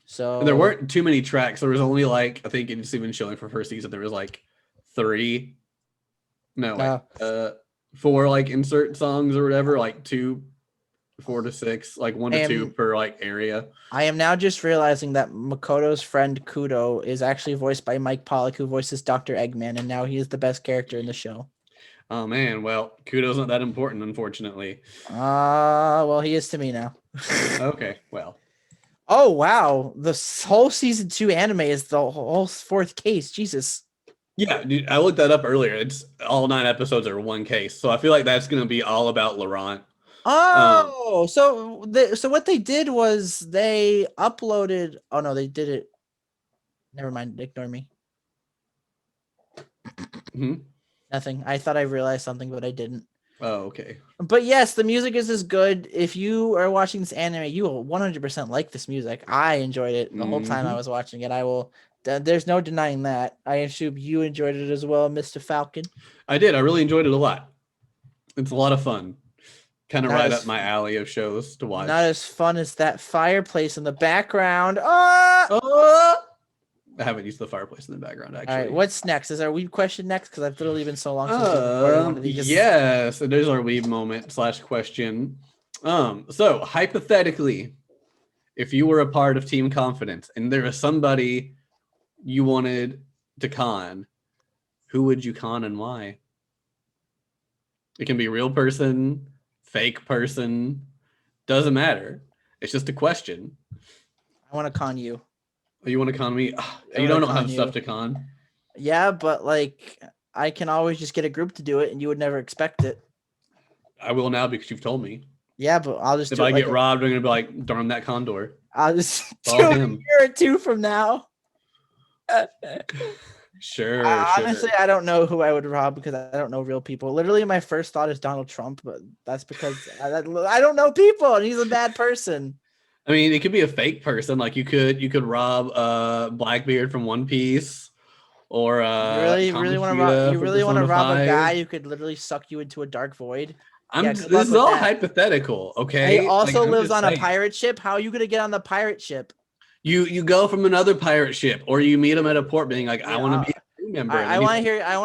So and there weren't too many tracks. There was only like, I think it's even showing for first season, there was like 4 like insert songs or whatever, like 4 to 6, like 1 to 2 per like area. I am now just realizing that Makoto's friend Kudo is actually voiced by Mike Pollock, who voices Dr. Eggman, and now he is the best character in the show. Oh man, well, Kudo's not that important, unfortunately. Well, he is to me now. Okay, well. Oh wow, the whole season 2 anime is the whole 4th case. Jesus. Yeah, dude, I looked that up earlier. It's all 9 episodes are 1 case, so I feel like that's going to be all about Laurent. Oh, so what they did was they uploaded. Oh no, they did it. Never mind. Ignore me. Nothing. I thought I realized something, but I didn't. Oh, okay. But yes, the music is as good. If you are watching this anime, you will 100% like this music. I enjoyed it the whole time I was watching it. I will. There's no denying that. I assume you enjoyed it as well, Mr. Falcon. I did. I really enjoyed it a lot. It's a lot of fun. Kind of right up my alley of shows to watch. Not as fun as that fireplace in the background. I haven't used the fireplace in the background, actually. All right, what's next? Is our weeb question next? Because I've literally been so long since we recorded one of these. Yes, it is our weeb moment / question. So hypothetically, if you were a part of Team Confidence and there was somebody you wanted to con, who would you con and why? It can be a real person, fake person, doesn't matter. It's just a question. I want to con you. You want to con me? You don't have stuff to con. Yeah, but like I can always just get a group to do it, and you would never expect it. I will now because you've told me. Yeah, but I'll just. If I get robbed, I'm gonna be like, darn that Condor. I'll just do it a year or 2 from now. Sure. Honestly, I don't know who I would rob because I don't know real people. Literally, my first thought is Donald Trump, but that's because I don't know people, and he's a bad person. I mean, it could be a fake person. Like you could rob Blackbeard from One Piece, or you really want to rob a guy who could literally suck you into a dark void. This is all hypothetical, okay? He also lives on a pirate ship. How are you gonna get on the pirate ship? You go from another pirate ship, or you meet him at a port, being like, I want to be a crew member. I want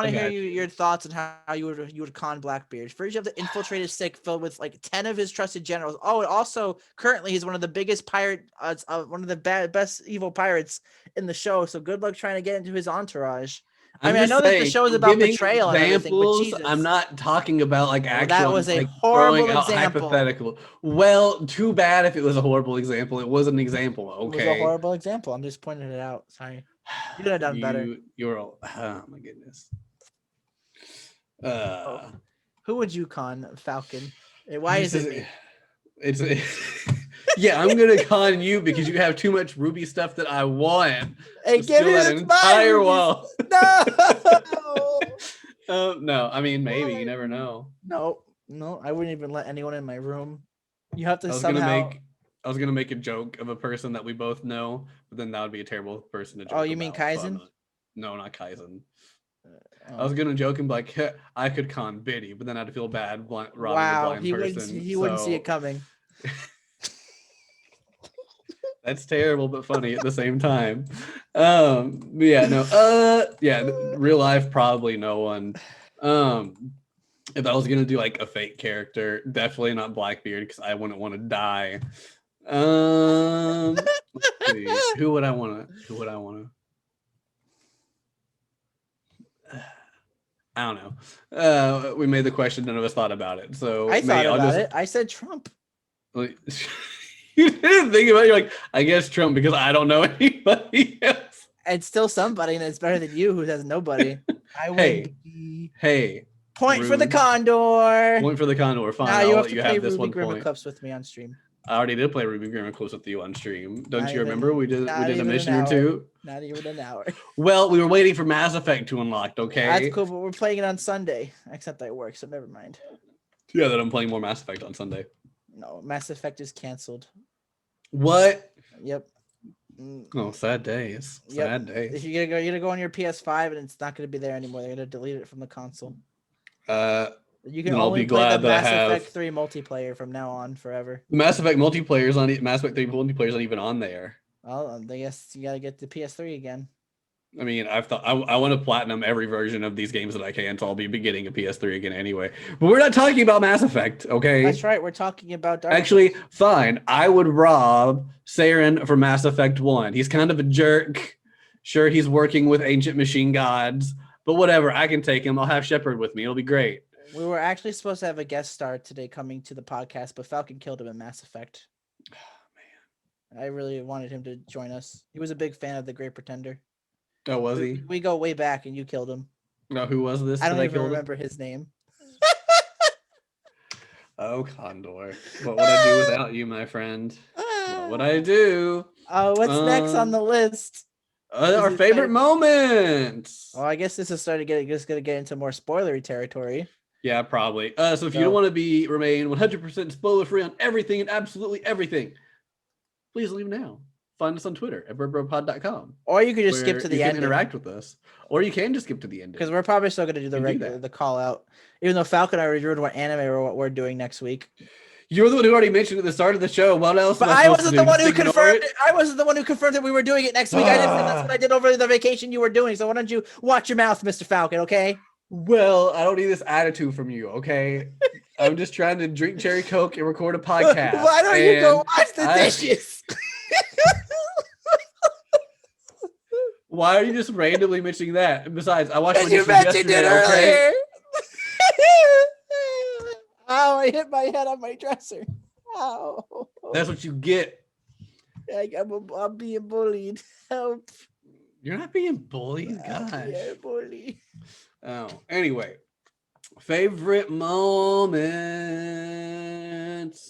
to hear your thoughts on how you would con Blackbeard. First, you have to infiltrate his stick filled with like 10 of his trusted generals. Oh, and also currently he's one of the biggest one of the best evil pirates in the show. So good luck trying to get into his entourage. I know that the show is about betrayal and everything, but Jesus. I'm not talking about like actual. That was a horrible example. Hypothetical. Well, too bad if it was a horrible example. It was an example. Okay. It was a horrible example. I'm just pointing it out. Sorry. You could have done better. Oh my goodness. Who would you con, Falcon? Why is it me? It's yeah, I'm gonna con you because you have too much Ruby stuff that I want. Hey, give me that entire wall. No. No. I mean, maybe you never know. No, I wouldn't even let anyone in my room. You have to I was gonna make a joke of a person that we both know, but then that would be a terrible person to joke. Oh, you mean Kaizen? No, not Kaizen. I was gonna joke and be like, I could con Biddy, but then I'd feel bad robbing a blind person. He wouldn't see it coming. That's terrible but funny at the same time. Real life probably no one. If I was gonna do like a fake character, definitely not Blackbeard because I wouldn't want to die. Let's see. Who would I want to? I don't know. We made the question. None of us thought about it. So I thought about it. I said Trump. You didn't think about it. You're like, I guess Trump because I don't know anybody else. It's still somebody, and it's better than you, who has nobody. I win. Hey. Point for the Condor. Point for the Condor. Fine. Now I'll you have let to you play have this Ruby one Grimmer point. Clips with me on stream. I already did play Ruby Grimmer Clips with you on stream. Don't Not you remember? We did a mission or two. Not even an hour. Well, we were waiting for Mass Effect to unlock, okay? That's cool, but we're playing it on Sunday. Except I work, so never mind. Yeah, that I'm playing more Mass Effect on Sunday. No, Mass Effect is canceled. What? Yep. Oh, sad days. Sad days. If you're gonna go on your PS5 and it's not gonna be there anymore, they're gonna delete it from the console. You can only play the Mass Effect 3 multiplayer from now on forever. The Mass Effect multiplayer on Mass Effect 3 multiplayer isn't even on there. Well, I guess you gotta get the PS3 again. I mean, I've thought I want to platinum every version of these games that I can, so I'll be getting a PS3 again anyway. But we're not talking about Mass Effect, okay? That's right. We're talking about Dark Actually, fine. I would rob Saren for Mass Effect 1. He's kind of a jerk. Sure, he's working with ancient machine gods, but whatever. I can take him. I'll have Shepard with me. It'll be great. We were actually supposed to have a guest star today coming to the podcast, but Falcon killed him in Mass Effect. Oh, man. I really wanted him to join us. He was a big fan of The Great Pretender. Oh, was he? We go way back, and you killed him. No, who was this? I don't even remember his name. Oh, Condor. What would I do without you, my friend? What would I do? Oh, what's next on the list? Our favorite moments. Well, I guess this is going to get into more spoilery territory. Yeah, probably. So if you don't want to remain 100% spoiler free on everything and absolutely everything, please leave now. Find us on Twitter at birdbropod.com. Or you could just skip to the end. Interact with us. Or you can just skip to the end. Because we're probably still going to do the call out. Even though Falcon and I reviewed what anime we're doing next week. You're the one who already mentioned at the start of the show. What else? But I wasn't the one who confirmed it. I wasn't the one who confirmed that we were doing it next week. I didn't. That's what I did over the vacation you were doing. So why don't you watch your mouth, Mr. Falcon, okay? Well, I don't need this attitude from you, okay? I'm just trying to drink cherry Coke and record a podcast. Why don't you go wash the dishes? Why are you just randomly mentioning that? And besides, I watched my dishes yesterday, okay? Ow, I hit my head on my dresser. Ow. That's what you get. I'm being bullied. Help. You're not being bullied? Gosh. Yeah, bullied. Oh, anyway. Favorite moments.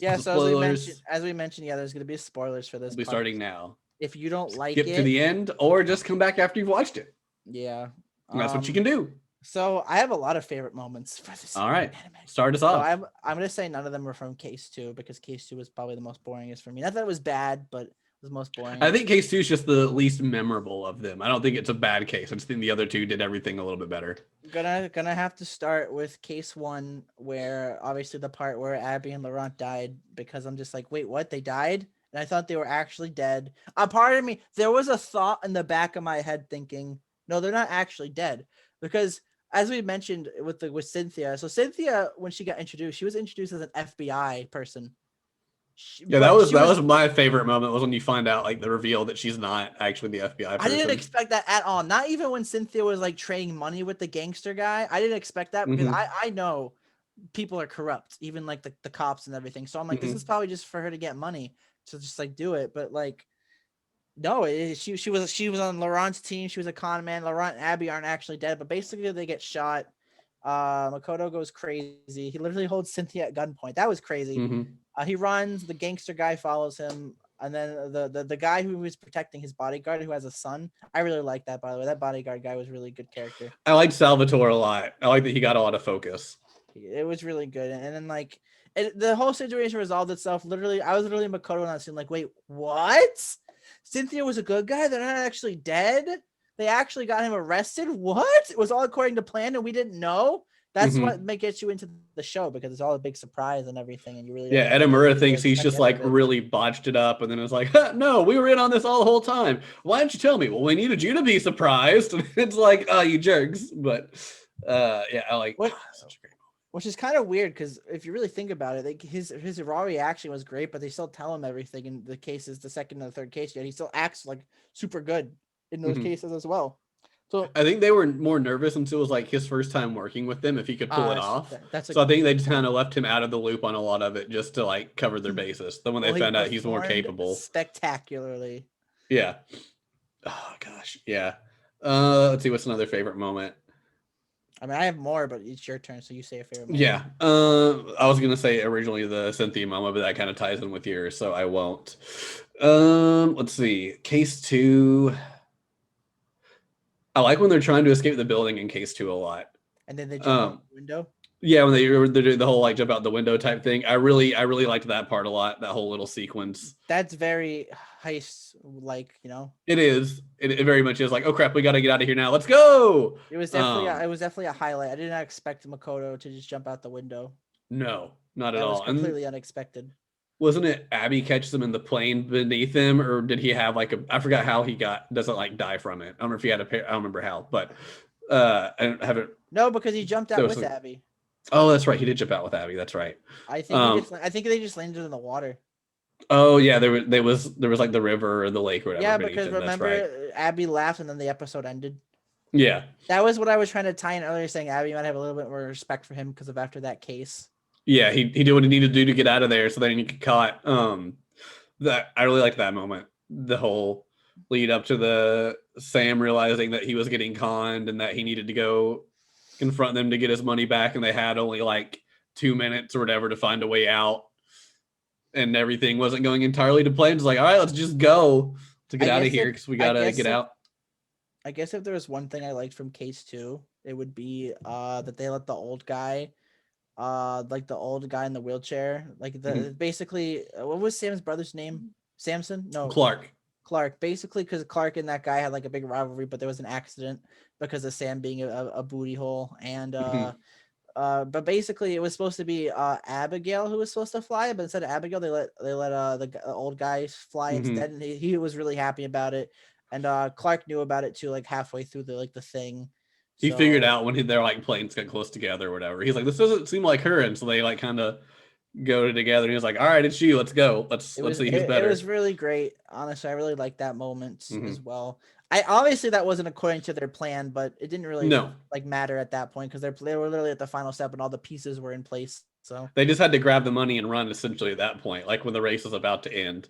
Yeah, so as we mentioned, yeah, there's going to be spoilers for this. We'll be starting now. If you don't like skip to the end or just come back after you've watched it. Yeah. That's what you can do. So I have a lot of favorite moments for this. All right. anime. Start us off. So I'm going to say none of them were from Case 2 because Case 2 was probably the most boringest for me. Not that it was bad, but it was most boring. I think Case 2 is just the least memorable of them. I don't think it's a bad case. I just think the other two did everything a little bit better. Gonna have to start with Case 1, where obviously the part where Abby and Laurent died, because I'm just like, wait, what? They died? And I thought they were actually dead. A part of me, there was a thought in the back of my head thinking, no, they're not actually dead. Because as we mentioned with Cynthia, so Cynthia, when she got introduced, she was introduced as an FBI person. That was my favorite moment, was when you find out like the reveal that she's not actually the FBI person. I didn't expect that at all. Not even when Cynthia was like trading money with the gangster guy. I didn't expect that because I know people are corrupt, even like the cops and everything. So I'm like, this is probably just for her to get money. To just like do it, but like, no, she was on Laurent's team. She was a con man. Laurent and Abby aren't actually dead, but basically they get shot. Makoto goes crazy. He literally holds Cynthia at gunpoint. That was crazy. He runs. The gangster guy follows him, and then the guy who was protecting his bodyguard, who has a son. I really like that, by the way. That bodyguard guy was a really good character. I liked Salvatore a lot. I like that he got a lot of focus. It was really good, and then like. The whole situation resolved itself. Literally, I was literally Makoto on that scene. Like, wait, what? Cynthia was a good guy. They're not actually dead. They actually got him arrested. What? It was all according to plan, and we didn't know. That's what gets you into the show, because it's all a big surprise and everything, and you really Edamura thinks he's just like really botched it up, and then it's like, no, we were in on this all the whole time. Why didn't you tell me? Well, we needed you to be surprised. And it's like, oh, you jerks. But yeah, I like such a great. Which is kind of weird, because if you really think about it, his raw reaction was great, but they still tell him everything in the cases, the second and the third case, yet he still acts like super good in those cases as well. So I think they were more nervous until it was like his first time working with them, if he could pull it off. So I think they just kind of left him out of the loop on a lot of it just to like cover their bases. Then when they found out he's more capable. Spectacularly. Yeah. Oh gosh, yeah. Let's see, what's another favorite moment? I mean, I have more, but it's your turn, so you say a favorite moment. Yeah. I was gonna say originally the Cynthia moment, but that kind of ties in with yours, so I won't. Let's see. Case 2. I like when they're trying to escape the building in Case 2 a lot. And then they jump out the window. Yeah, when they're doing the whole like jump out the window type thing. I really liked that part a lot. That whole little sequence. That's very heist like, you know. It is. It very much is like, oh crap, we got to get out of here now. Let's go. It was definitely a highlight. I did not expect Makoto to just jump out the window. No, not at all. That was completely unexpected. Wasn't it Abby catches him in the plane beneath him, or did he have like I forgot how he doesn't like die from it. I don't know if he had I don't remember how, but I don't have it. No, because he jumped out with Abby. Oh, that's right. He did jump out with Abby. That's right. I think they just landed in the water. Oh yeah, there was like the river or the lake or whatever. Yeah, because remember Abby laughed and then the episode ended. Yeah, that was what I was trying to tie in earlier, saying Abby might have a little bit more respect for him because of after that case. Yeah, he did what he needed to do to get out of there, so then he get caught. That I really liked that moment. The whole lead up to the Sam realizing that he was getting conned and that he needed to go confront them to get his money back, and they had only like 2 minutes or whatever to find a way out, and everything wasn't going entirely to plan. It's like, all right, let's just go to get out of here because we gotta get out. I guess if there was one thing I liked from Case 2, it would be that they let the old guy, like the old guy in the wheelchair, like basically, what was Sam's brother's name? Samson? No, Clark. Basically, because Clark and that guy had like a big rivalry, but there was an accident because of Sam being a booty hole, and but basically it was supposed to be Abigail who was supposed to fly, but instead of Abigail, they let the old guy fly instead, and he was really happy about it, and Clark knew about it too, like halfway through the thing. He figured out when their like planes got close together or whatever. He's like, this doesn't seem like her, and so they like kind of go together. And he was like, all right, it's you. Let's go. Let's see who's better. It was really great. Honestly, I really liked that moment as well. Obviously that wasn't according to their plan, but it didn't really like matter at that point because they were literally at the final step and all the pieces were in place. So they just had to grab the money and run essentially at that point, like when the race was about to end.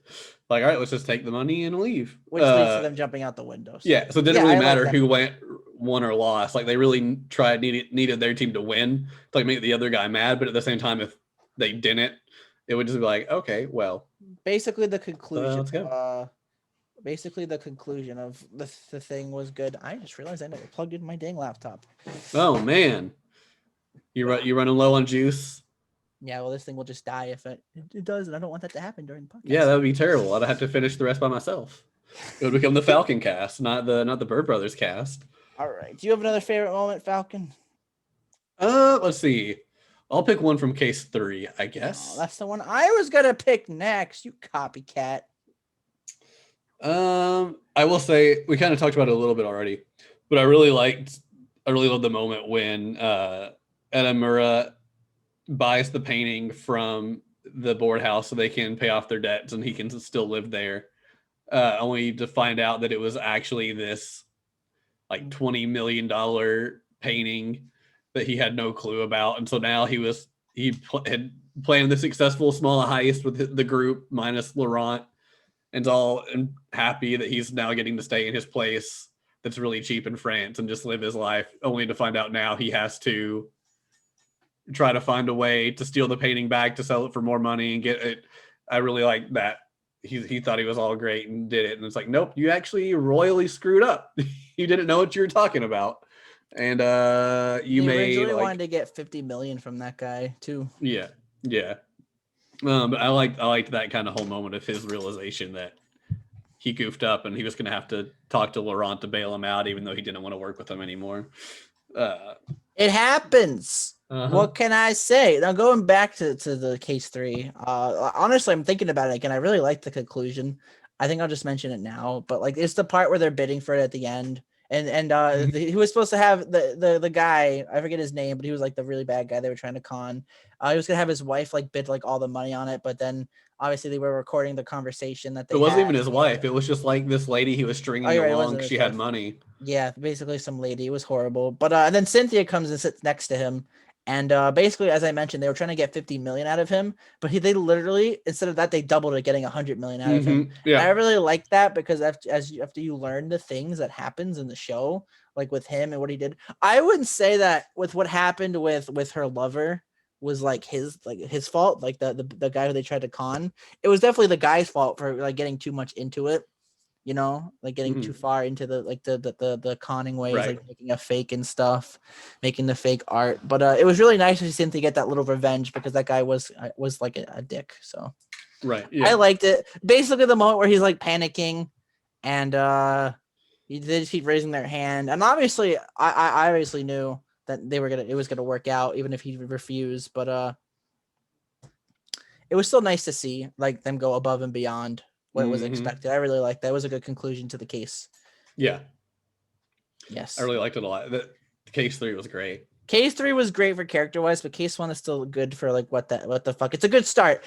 Like, all right, let's just take the money and leave. Which leads to them jumping out the window. So. Yeah, so it didn't really matter who won or lost. Like they really needed their team to win to like make the other guy mad, but at the same time, if they didn't, it would just be like, okay, well. Basically the conclusion. Let's go. Basically the conclusion of the thing was good. I just realized I never plugged in my dang laptop. Oh man. You running low on juice? Yeah, well, this thing will just die if it does, and I don't want that to happen during the podcast. Yeah, that would be terrible. I'd have to finish the rest by myself. It would become the Falcon cast, not the Bird Brothers cast. All right. Do you have another favorite moment, Falcon? Let's see. I'll pick one from Case 3, I guess. Oh, that's the one I was gonna pick next. You copycat. I will say we kind of talked about it a little bit already, but I really loved the moment when Edamura buys the painting from the board house so they can pay off their debts and he can still live there, only to find out that it was actually this like $20 million painting that he had no clue about. And so now he had planned the successful small heist with the group minus Laurent, and all happy that he's now getting to stay in his place that's really cheap in France and just live his life, only to find out now he has to try to find a way to steal the painting back to sell it for more money and get it. I really like that. He thought he was all great and did it. And it's like, nope, you actually royally screwed up. You didn't know what you were talking about. And you originally wanted to get 50 million from that guy too. Yeah. But I liked that kind of whole moment of his realization that he goofed up and he was going to have to talk to Laurent to bail him out, even though he didn't want to work with him anymore. It happens. What can I say? Now going back to the Case 3, honestly, I'm thinking about it again. I really like the conclusion. I think I'll just mention it now, but like it's the part where they're bidding for it at the end. And he was supposed to have the guy, I forget his name, but he was like the really bad guy they were trying to con. He was gonna have his wife like bid like all the money on it, but then obviously they were recording the conversation that they. It wasn't even his wife. It was just like this lady he was stringing along because she had money. Yeah, basically some lady. It was horrible. But and then Cynthia comes and sits next to him, And basically, as I mentioned, they were trying to get 50 million out of him, but they literally, instead of that, they doubled it, getting 100 million out of him. Yeah. And I really like that because after you learn the things that happens in the show, like with him and what he did, I wouldn't say that with what happened with her lover was like his fault, like the guy who they tried to con. It was definitely the guy's fault for like getting too much into it. Like getting too far into the conning ways, right. like making a fake and stuff, making the fake art. But it was really nice to see him to get that little revenge because that guy was like a dick. So right, yeah. I liked it. Basically, the moment where he's like panicking, and they just keep raising their hand, and obviously, I obviously knew that it was gonna work out, even if he refused. But it was still nice to see like them go above and beyond what was expected. I really liked that. It was a good conclusion to the case. Yeah. Yes. I really liked it a lot. The case 3 was great. Case 3 was great for character wise, but case 1 is still good for like what the fuck. It's a good start.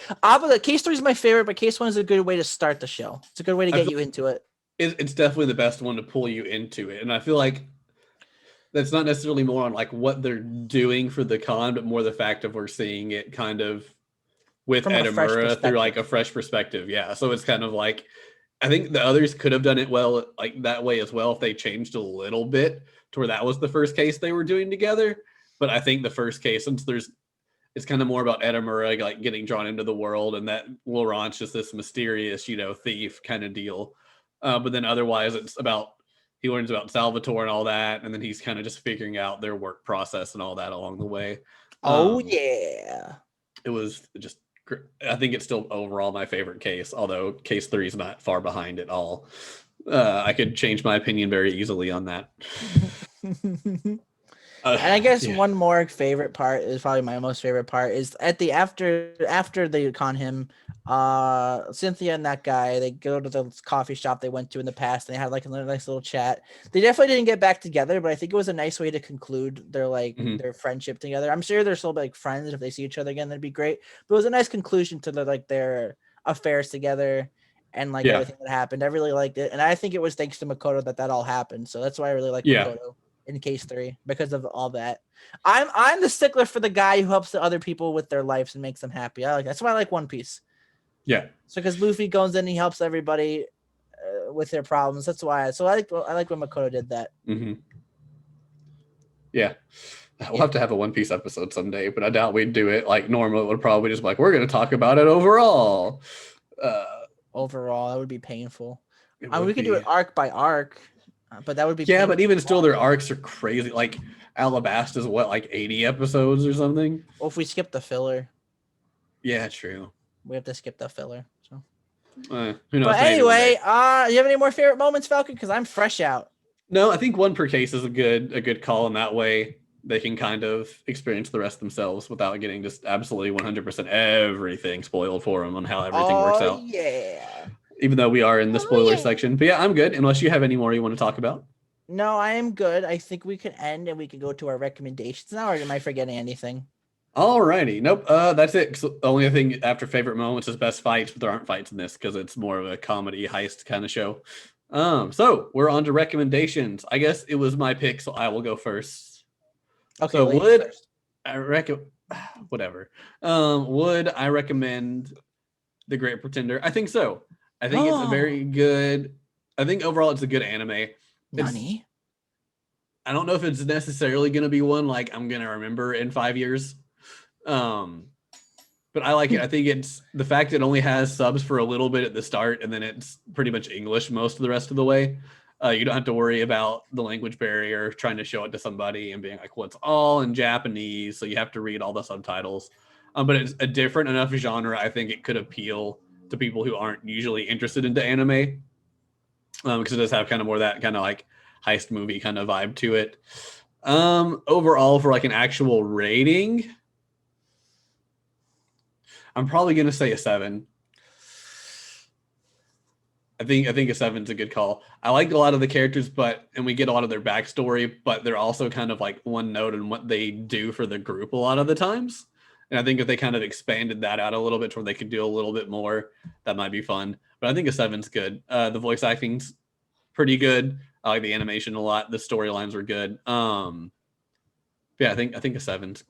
Case 3 is my favorite, but case 1 is a good way to start the show. It's a good way to get you into it. It's definitely the best one to pull you into it. And I feel like that's not necessarily more on like what they're doing for the con, but more the fact of we're seeing it kind of with Edamura through like a fresh perspective. Yeah. So it's kind of like, I think the others could have done it well, like that way as well, if they changed a little bit to where that was the first case they were doing together. But I think the first case, since it's kind of more about Edamura like getting drawn into the world, and that Laurent's just this mysterious, thief kind of deal. But then otherwise, it's about he learns about Salvatore and all that, and then he's kind of just figuring out their work process and all that along the way. Yeah, it was just. I think it's still overall my favorite case, although case 3 is not far behind at all. I could change my opinion very easily on that. And I guess one more favorite part is probably my most favorite part is at the after they con him, Cynthia and that guy, they go to the coffee shop they went to in the past and they had like a nice little chat. They definitely didn't get back together, but I think it was a nice way to conclude their their friendship together. I'm sure they're still like friends. If they see each other again, that'd be great. But it was a nice conclusion to their affairs together and everything that happened. I really liked it. And I think it was thanks to Makoto that all happened. So that's why I really like Makoto in case 3 because of all that. I'm the stickler for the guy who helps the other people with their lives and makes them happy. That's why I like One Piece. Yeah. So because Luffy goes in and he helps everybody with their problems. That's why. So I like when Makoto did that. Yeah. We'll have to have a One Piece episode someday, but I doubt we'd do it like normal. It would probably just be like, we're going to talk about it overall. Overall, that would be painful. We could do it arc by arc. But that would be but even still, their arcs are crazy. Like Alabasta's like 80 episodes or something. Well, if we skip the filler, yeah, true. We have to skip the filler. So, who knows? But anyway, you have any more favorite moments, Falcon? Because I'm fresh out. No, I think one per case is a good call, and that way they can kind of experience the rest themselves without getting just absolutely 100% everything spoiled for them on how everything works out. Yeah. Even though we are in the spoiler section. But yeah, I'm good. Unless you have any more you want to talk about. No, I am good. I think we can end and we can go to our recommendations now, or am I forgetting anything? Alrighty. Nope. That's it. So the only thing after favorite moments is best fights, but there aren't fights in this because it's more of a comedy heist kind of show. So we're on to recommendations. I guess it was my pick, so I will go first. Okay. So would I recommend The Great Pretender? I think so. I think it's a very good. I think overall it's a good anime. Nani? I don't know if it's necessarily going to be one like I'm going to remember in 5 years. But I like it. I think it's the fact it only has subs for a little bit at the start and then it's pretty much English most of the rest of the way. You don't have to worry about the language barrier, trying to show it to somebody and being like, well, it's all in Japanese, so you have to read all the subtitles. But it's a different enough genre. I think it could appeal to people who aren't usually interested into anime, because it does have kind of more that kind of like heist movie kind of vibe to it. Overall, for like an actual rating, I'm probably gonna say a 7. I think a 7's a good call. I like a lot of the characters, and we get a lot of their backstory, but they're also kind of like one note in what they do for the group a lot of the times. And I think if they kind of expanded that out a little bit to where they could do a little bit more, that might be fun. But I think a 7's good. The voice acting's pretty good. I like the animation a lot. The storylines were good. Yeah, I think a 7's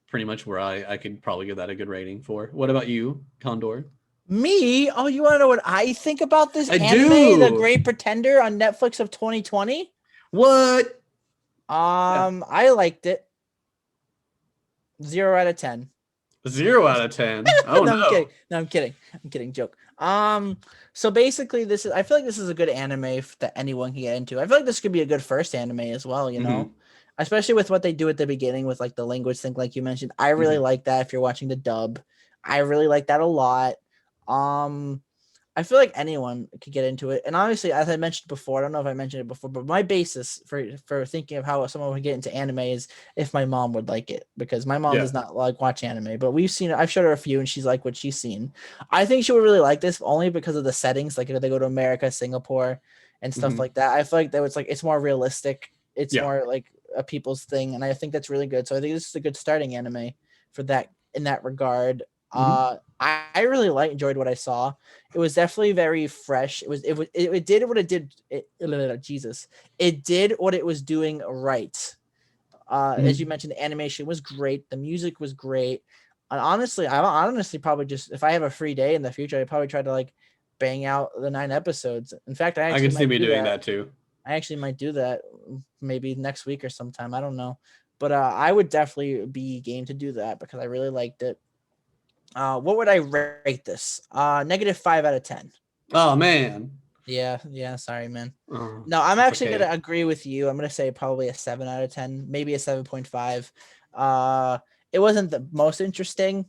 pretty much where I could probably give that a good rating for. What about you, Condor? Me? Oh, you want to know what I think about this I anime, do. The Great Pretender on Netflix of 2020? What? I liked it. 0 out of 10. 0 out of 10. Oh no. I'm kidding. Joke. So basically I feel like this is a good anime that anyone can get into. I feel like this could be a good first anime as well, you know, especially with what they do at the beginning with like the language thing, like you mentioned. I really like that. If you're watching the dub, I really like that a lot. I feel like anyone could get into it. And obviously, as I mentioned before, I don't know if I mentioned it before, but my basis for thinking of how someone would get into anime is if my mom would like it, because my mom does not like watch anime, but we've seen it. I've showed her a few and she's like what she's seen. I think she would really like this only because of the settings. Like if they go to America, Singapore and stuff like that. I feel like it's more realistic. It's more like a people's thing. And I think that's really good. So I think this is a good starting anime for that in that regard. I really enjoyed what I saw. It was definitely very fresh. It did what it did. It did what it was doing right. As you mentioned, the animation was great. The music was great. And honestly, I honestly probably just, if I have a free day in the future, I'd probably try to like bang out the 9 episodes. In fact, I can see me doing that too. I actually might do that maybe next week or sometime. I don't know, but I would definitely be game to do that because I really liked it. What would I rate this? -5 out of 10. Oh man. Yeah. Sorry, man. No, I'm actually gonna agree with you. I'm gonna say probably a 7 out of 10, maybe a 7.5. It wasn't the most interesting,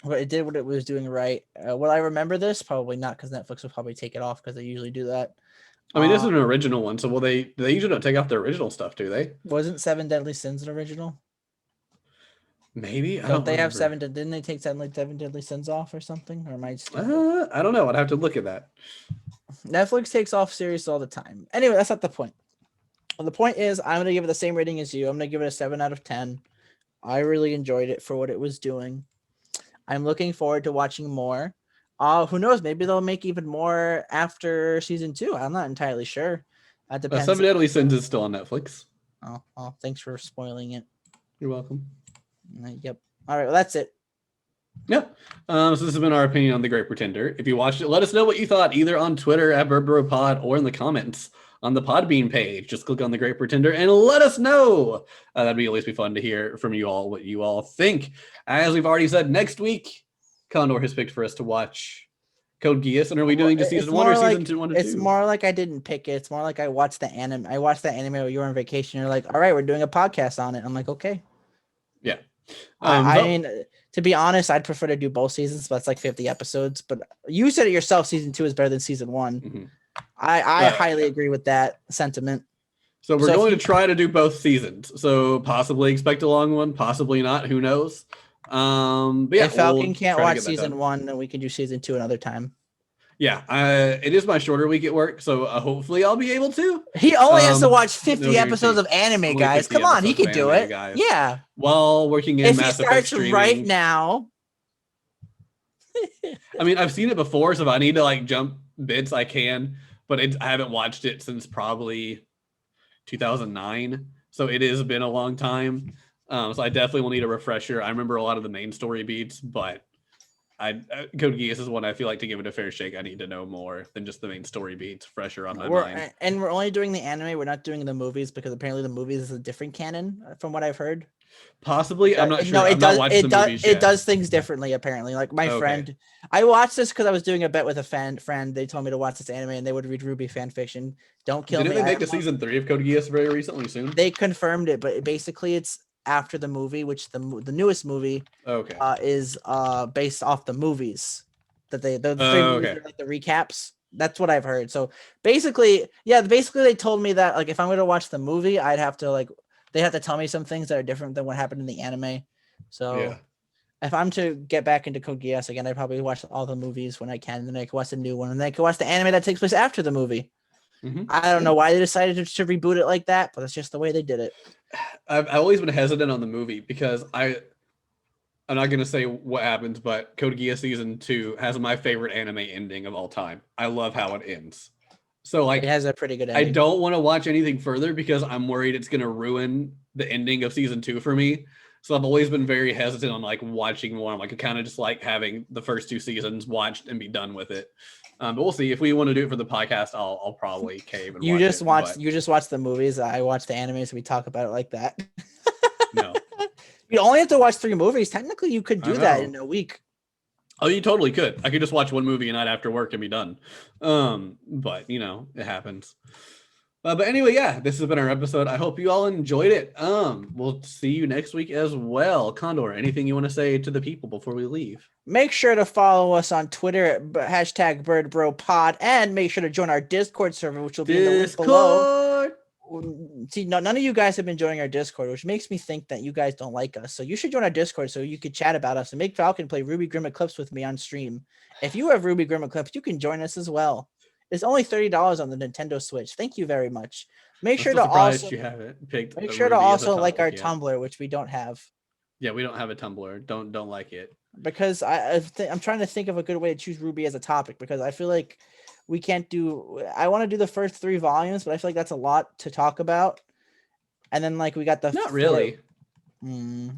but it did what it was doing right. Will I remember this? Probably not, because Netflix will probably take it off because they usually do that. I mean, this is an original one, so they usually don't take off the original stuff, do they? Wasn't Seven Deadly Sins an original? Maybe don't they have didn't they take seven Deadly Sins off or something? Or am I I don't know. I'd have to look at that. Netflix takes off series all the time. Anyway, that's not the point. Well, the point is I'm gonna give it the same rating as you. I'm gonna give it a 7 out of 10. I really enjoyed it for what it was doing. I'm looking forward to watching more. Who knows? Maybe they'll make even more after season 2. I'm not entirely sure. That depends. Seven Deadly Sins is still on Netflix. Oh, thanks for spoiling it. You're welcome. Yep. All right. Well, that's it. Yep. So this has been our opinion on The Great Pretender. If you watched it, let us know what you thought either on Twitter at BurberoPod or in the comments on the Podbean page. Just click on The Great Pretender and let us know. That'd be at least be fun to hear from you all what you all think. As we've already said, next week Condor has picked for us to watch Code Geass. And are we doing just season 1 or season 2? It's more like I didn't pick it. It's more like I watched the anime. I watched that anime while you were on vacation. You're like, all right, we're doing a podcast on it. I'm like, okay. Yeah. I mean, to be honest, I'd prefer to do both seasons, but it's like 50 episodes. But you said it yourself, season 2 is better than season 1. I highly agree with that sentiment. So we're going to try to do both seasons. So possibly expect a long one, possibly not. Who knows? But yeah, if Falcon can't watch season 1, then we can do season 2 another time. Yeah, it is my shorter week at work, so hopefully I'll be able to. He only has to watch 50 episodes of anime, guys. Come on, he can do it. Guys. Yeah. While working in Mass Effect streaming. Right now. I mean, I've seen it before, so if I need to like jump bits, I can. But I haven't watched it since probably 2009, so it has been a long time. So I definitely will need a refresher. I remember a lot of the main story beats, but Code Geass is one I feel like to give it a fair shake. I need to know more than just the main story beats, fresher on my mind. And we're only doing the anime. We're not doing the movies because apparently the movies is a different canon from what I've heard. Possibly, I'm not sure. No, it does things differently. Apparently, like my friend, I watched this because I was doing a bet with a friend. They told me to watch this anime and they would read Ruby fan fiction. Don't kill me. Didn't they make a season 3 of Code Geass very recently? Soon they confirmed it, but basically it's after the movie, which the newest movie is based off the movies that the 3 movies are like the recaps. That's what I've heard. So basically they told me that like if I'm going to watch the movie, I'd have to they have to tell me some things that are different than what happened in the anime. So if I'm to get back into Code Geass again, I'd probably watch all the movies when I can, and then I can watch the new one, and then I can watch the anime that takes place after the movie. I don't know why they decided to reboot it like that, but that's just the way they did it. I've always been hesitant on the movie because I'm not going to say what happens, but Code Geass season 2 has my favorite anime ending of all time. I love how it ends. So like it has a pretty good ending. I don't want to watch anything further because I'm worried it's going to ruin the ending of season 2 for me. So I've always been very hesitant on like watching more. I'm like kind of just like having the first 2 seasons watched and be done with it. But we'll see if we want to do it for the podcast. I'll probably cave and you just watch the movies. I watch the animes. We talk about it like that. No, you only have to watch 3 movies. Technically, you could do that in a week. Oh, you totally could. I could just watch one movie a night after work and be done. But you know, it happens. But anyway, yeah, this has been our episode. I hope you all enjoyed it. We'll see you next week as well. Condor, anything you want to say to the people before we leave? Make sure to follow us on Twitter at #BirdBroPod, and make sure to join our Discord server, which will be in the link below. See, none of you guys have been joining our Discord, which makes me think that you guys don't like us. So you should join our Discord so you could chat about us and make Falcon play Ruby Grimm Eclipse with me on stream. If you have Ruby Grimm Eclipse, you can join us as well. It's only $30 on the Nintendo Switch. Thank you very much. Make sure to also like our Tumblr, which we don't have. Yeah, we don't have a Tumblr. Don't like it. Because I'm trying to think of a good way to choose Ruby as a topic, because I feel like we can't do. I want to do the first 3 volumes, but I feel like that's a lot to talk about. And then like we got the not really. Well,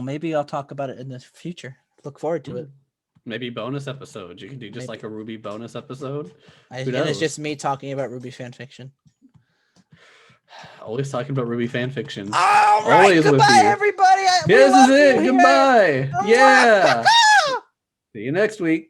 maybe I'll talk about it in the future. Look forward to it. Maybe bonus episodes. You can do just like a Ruby bonus episode. And it's just me talking about Ruby fan fiction. Always talking about Ruby fan fiction. All right, always goodbye, with you. everybody. This is it. Goodbye. Yeah. See you next week.